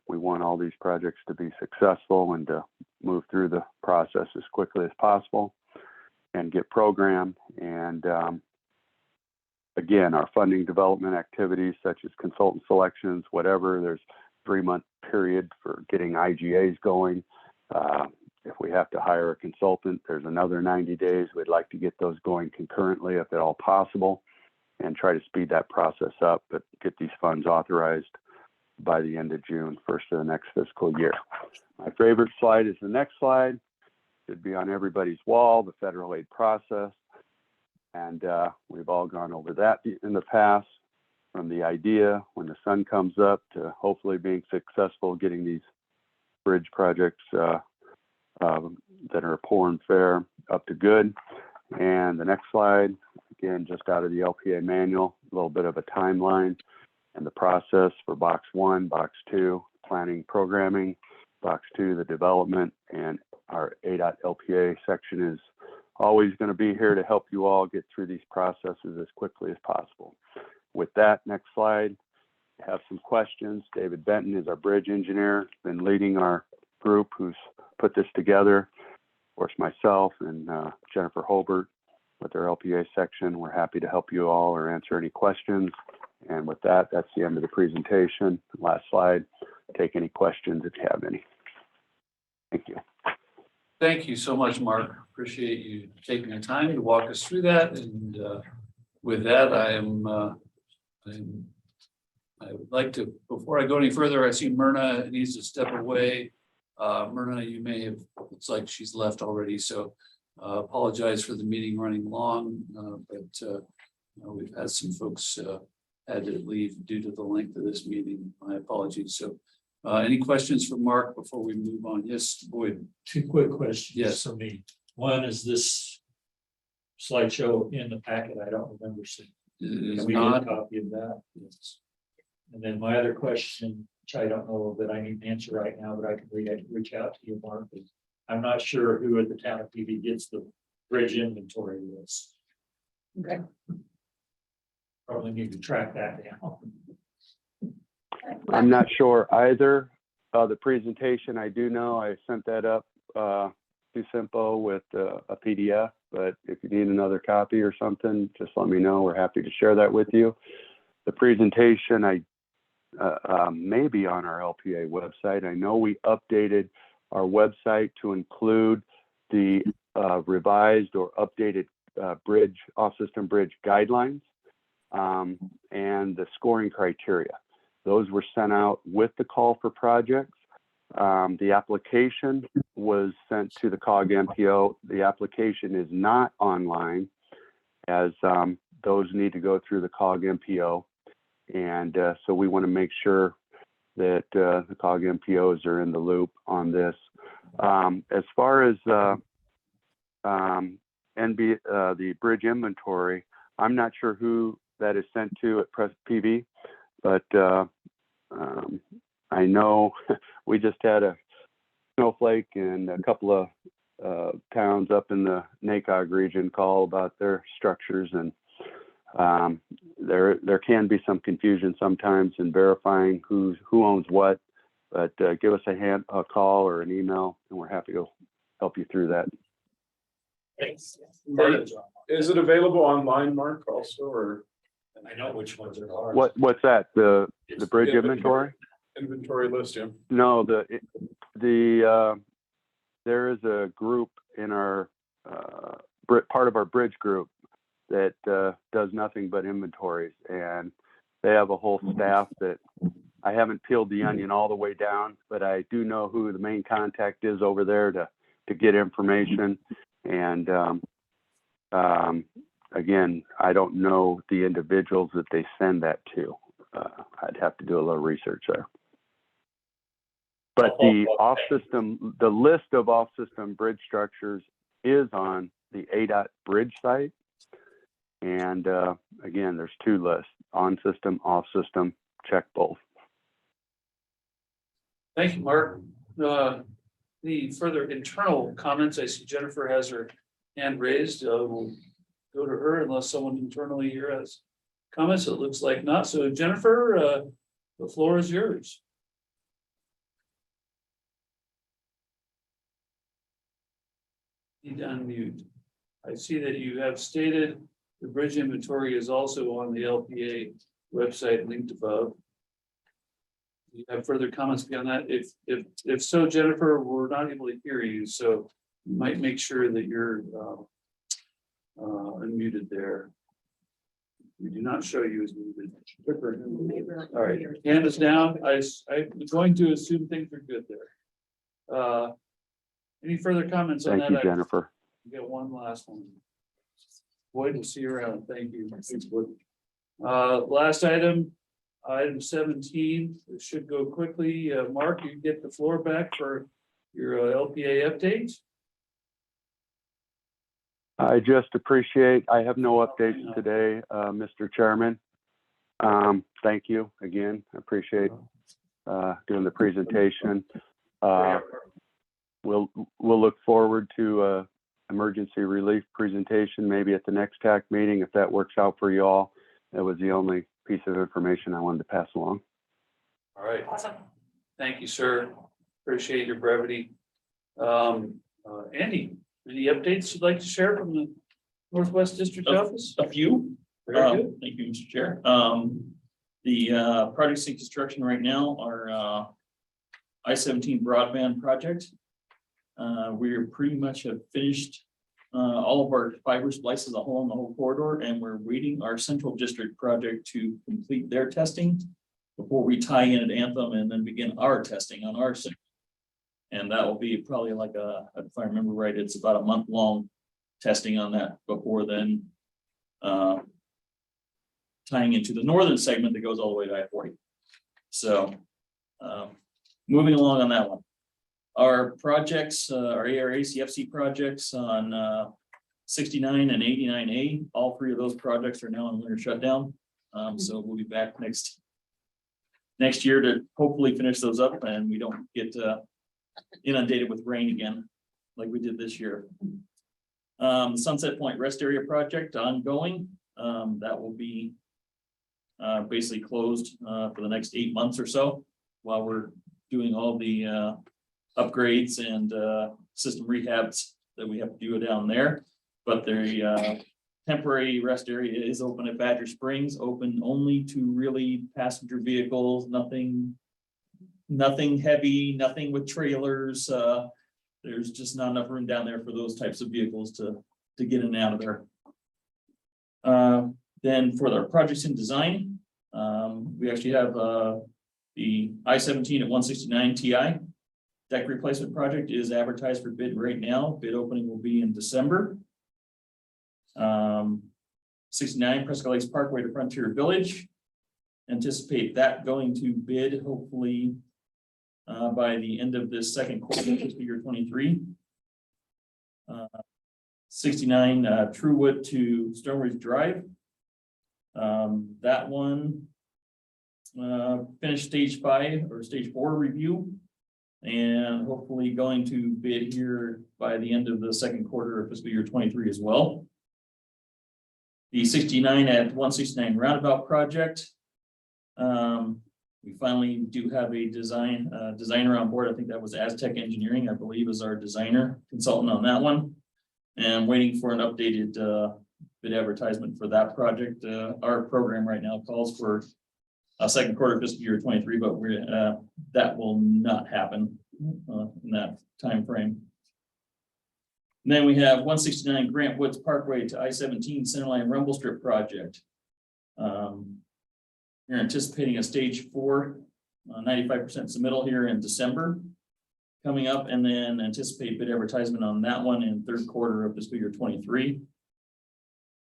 We want all these projects to be successful and to move through the process as quickly as possible and get programmed. And again, our funding development activities such as consultant selections, whatever, there's a 3-month period for getting IGAs going. If we have to hire a consultant, there's another 90 days. We'd like to get those going concurrently if at all possible, and try to speed that process up, but get these funds authorized by the end of June, first of the next fiscal year. My favorite slide is the next slide. Should be on everybody's wall, the federal aid process. And we've all gone over that in the past, from the idea when the sun comes up to hopefully being successful getting these bridge projects that are poor and fair up to good. And the next slide, again, just out of the LPA manual, a little bit of a timeline and the process for box 1, box 2, planning programming, box 2, the development, and our ADOT LPA section is always going to be here to help you all get through these processes as quickly as possible. With that, next slide, have some questions. David Benton is our bridge engineer, been leading our group who's put this together. Of course, myself and Jennifer Holbert with our LPA section. We're happy to help you all or answer any questions. And with that, that's the end of the presentation. Last slide, take any questions if you have any. Thank you. Thank you so much, Mark. Appreciate you taking the time to walk us through that. And with that, I would like to, before I go any further, I see Myrna needs to step away. Myrna, you may have, looks like she's left already, so apologize for the meeting running long, but we've had some folks had to leave due to the length of this meeting. My apologies. So any questions for Mark before we move on? Yes, Boyd. Two quick questions. Yes. For me. One is this slideshow in the packet. I don't remember seeing. It is Can we get a not. copy of that? Yes. And then my other question, which I don't know that I need an answer right now, but I can reach out to you, Mark. Is I'm not sure who at the town of PV gets the bridge inventory list. Okay. Probably need to track that down. I'm not sure either. The presentation, I do know I sent that up to CYMPO with a PDF, but if you need another copy or something, just let me know. We're happy to share that with you. The presentation, I may be on our LPA website. I know we updated our website to include the revised or updated bridge, off-system bridge guidelines and the scoring criteria. Those were sent out with the call for projects. The application was sent to the COG MPO. The application is not online, as those need to go through the COG MPO. And so we want to make sure that the COG MPOs are in the loop on this. As far as the bridge inventory, I'm not sure who that is sent to at Press PV, but I know we just had a snowflake and a couple of towns up in the NACOG region call about their structures, and there can be some confusion sometimes in verifying who owns what, but give us a call or an email, and we're happy to help you through that. Thanks. Is it available online, Mark, also, or? I know which ones are ours. What's that? The bridge inventory? Inventory list, yeah. No, there is a group in our part of our bridge group that does nothing but inventories, and they have a whole staff that I haven't peeled the onion all the way down, but I do know who the main contact is over there to get information. And again, I don't know the individuals that they send that to. I'd have to do a little research there. But the list of off-system bridge structures is on the ADOT bridge site. And again, there's two lists: on-system, off-system. Check both. Thank you, Mark. Any further internal comments? I see Jennifer has her hand raised. We'll go to her unless someone internally here has comments. It looks like not. So Jennifer, the floor is yours. Need to unmute. I see that you have stated the bridge inventory is also on the LPA website linked above. Do you have further comments beyond that? If so, Jennifer, we're not able to hear you, so you might make sure that you're unmuted there. We do not show you as muted. All right, hand is down. I'm going to assume things are good there. Any further comments on that? Thank you, Jennifer. You get one last one. Boyd, we'll see you around. Thank you. Thanks, Boyd. Last item 17. It should go quickly. Mark, you get the floor back for your LPA update. I just appreciate, I have no updates today, Mr. Chairman. Thank you again. I appreciate doing the presentation. We'll look forward to emergency relief presentation, maybe at the next TAC meeting, if that works out for you all. That was the only piece of information I wanted to pass along. All right. Awesome. Thank you, sir. Appreciate your brevity. Andy, any updates you'd like to share from the Northwest District Office? A few. Very good. Thank you, Mr. Chair. The projects in construction right now are I-17 broadband project. We're pretty much have finished all of our fiber splices along the whole corridor, and we're waiting our central district project to complete their testing before we tie in at Anthem and then begin our testing on our side. And that will be probably like if I remember right, it's about a month long testing on that before then. Tying into the northern segment that goes all the way to I-40. So moving along on that one. Our projects, our ARA CFC projects on 69 and 89A, all three of those projects are now in winter shutdown. So we'll be back next year to hopefully finish those up and we don't get inundated with rain again like we did this year. The Sunset Point Rest Area project ongoing. That will be basically closed for the next 8 months or so while we're doing all the upgrades and system rehabs that we have to do down there. But the temporary rest area is open at Badger Springs, open only to really passenger vehicles, nothing heavy, nothing with trailers. There's just not enough room down there for those types of vehicles to get in and out of there. Then for the projects in design, we actually have the I-17 at 169 TI. Deck replacement project is advertised for bid right now. Bid opening will be in December. 69 Prescott Lakes Parkway to Frontier Village. Anticipate that going to bid hopefully by the end of this second quarter of fiscal year 23. 69 Truewood to Stonebridge Drive. That one finished stage 5 or stage 4 review and hopefully going to bid here by the end of the second quarter of fiscal year 23 as well. The 69 at 169 Roundabout project. We finally do have a designer on board. I think that was Aztec Engineering, I believe, is our designer consultant on that one. And waiting for an updated bid advertisement for that project. Our program right now calls for a second quarter fiscal year 23, but that will not happen in that time frame. And then we have 169 Grant Woods Parkway to I-17 Centerline Rumble Strip project. We're anticipating a stage 4, 95% submittal here in December coming up, and then anticipate bid advertisement on that one in third quarter of fiscal year 23.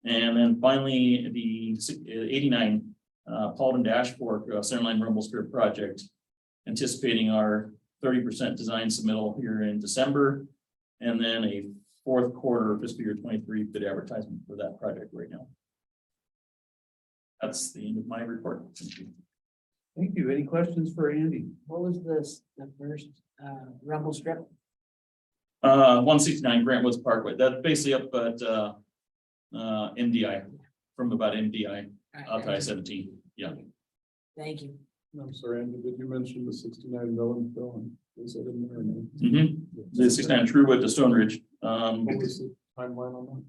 And then finally, the 89 Paulden Dash Fork Centerline Rumble Strip project, anticipating our 30% design submittal here in December, and then a fourth quarter of fiscal year 23 bid advertisement for that project right now. That's the end of my report. Thank you. Thank you. Any questions for Andy? What was this, the first rumble strip? 169 Grant Woods Parkway. That's basically up at MDI, from about MDI out to I-17. Yeah. Thank you. I'm sorry, Andy, did you mention the 69 Mellon film? Is it in there? The 69 Truewood to Stone Ridge. What was the timeline on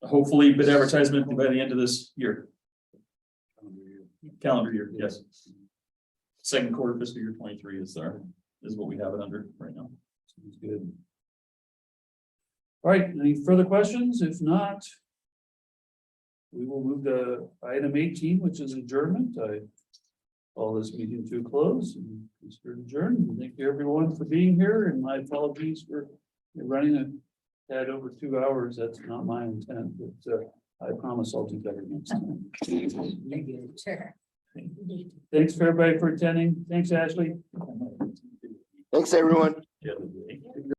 Hopefully bid advertisement by the end of this year. Calendar year, yes. Second quarter fiscal year 23 is what we have it under right now. Sounds good. All right, any further questions? If not, we will move to item 18, which is adjournment. I call this meeting to a close and consider adjourned. Thank you everyone for being here, and my apologies for running a tad over 2 hours. That's not my intent, but I promise I'll do better next time. Sure. Thanks for everybody for attending. Thanks, Ashley. Thanks, everyone. Yeah.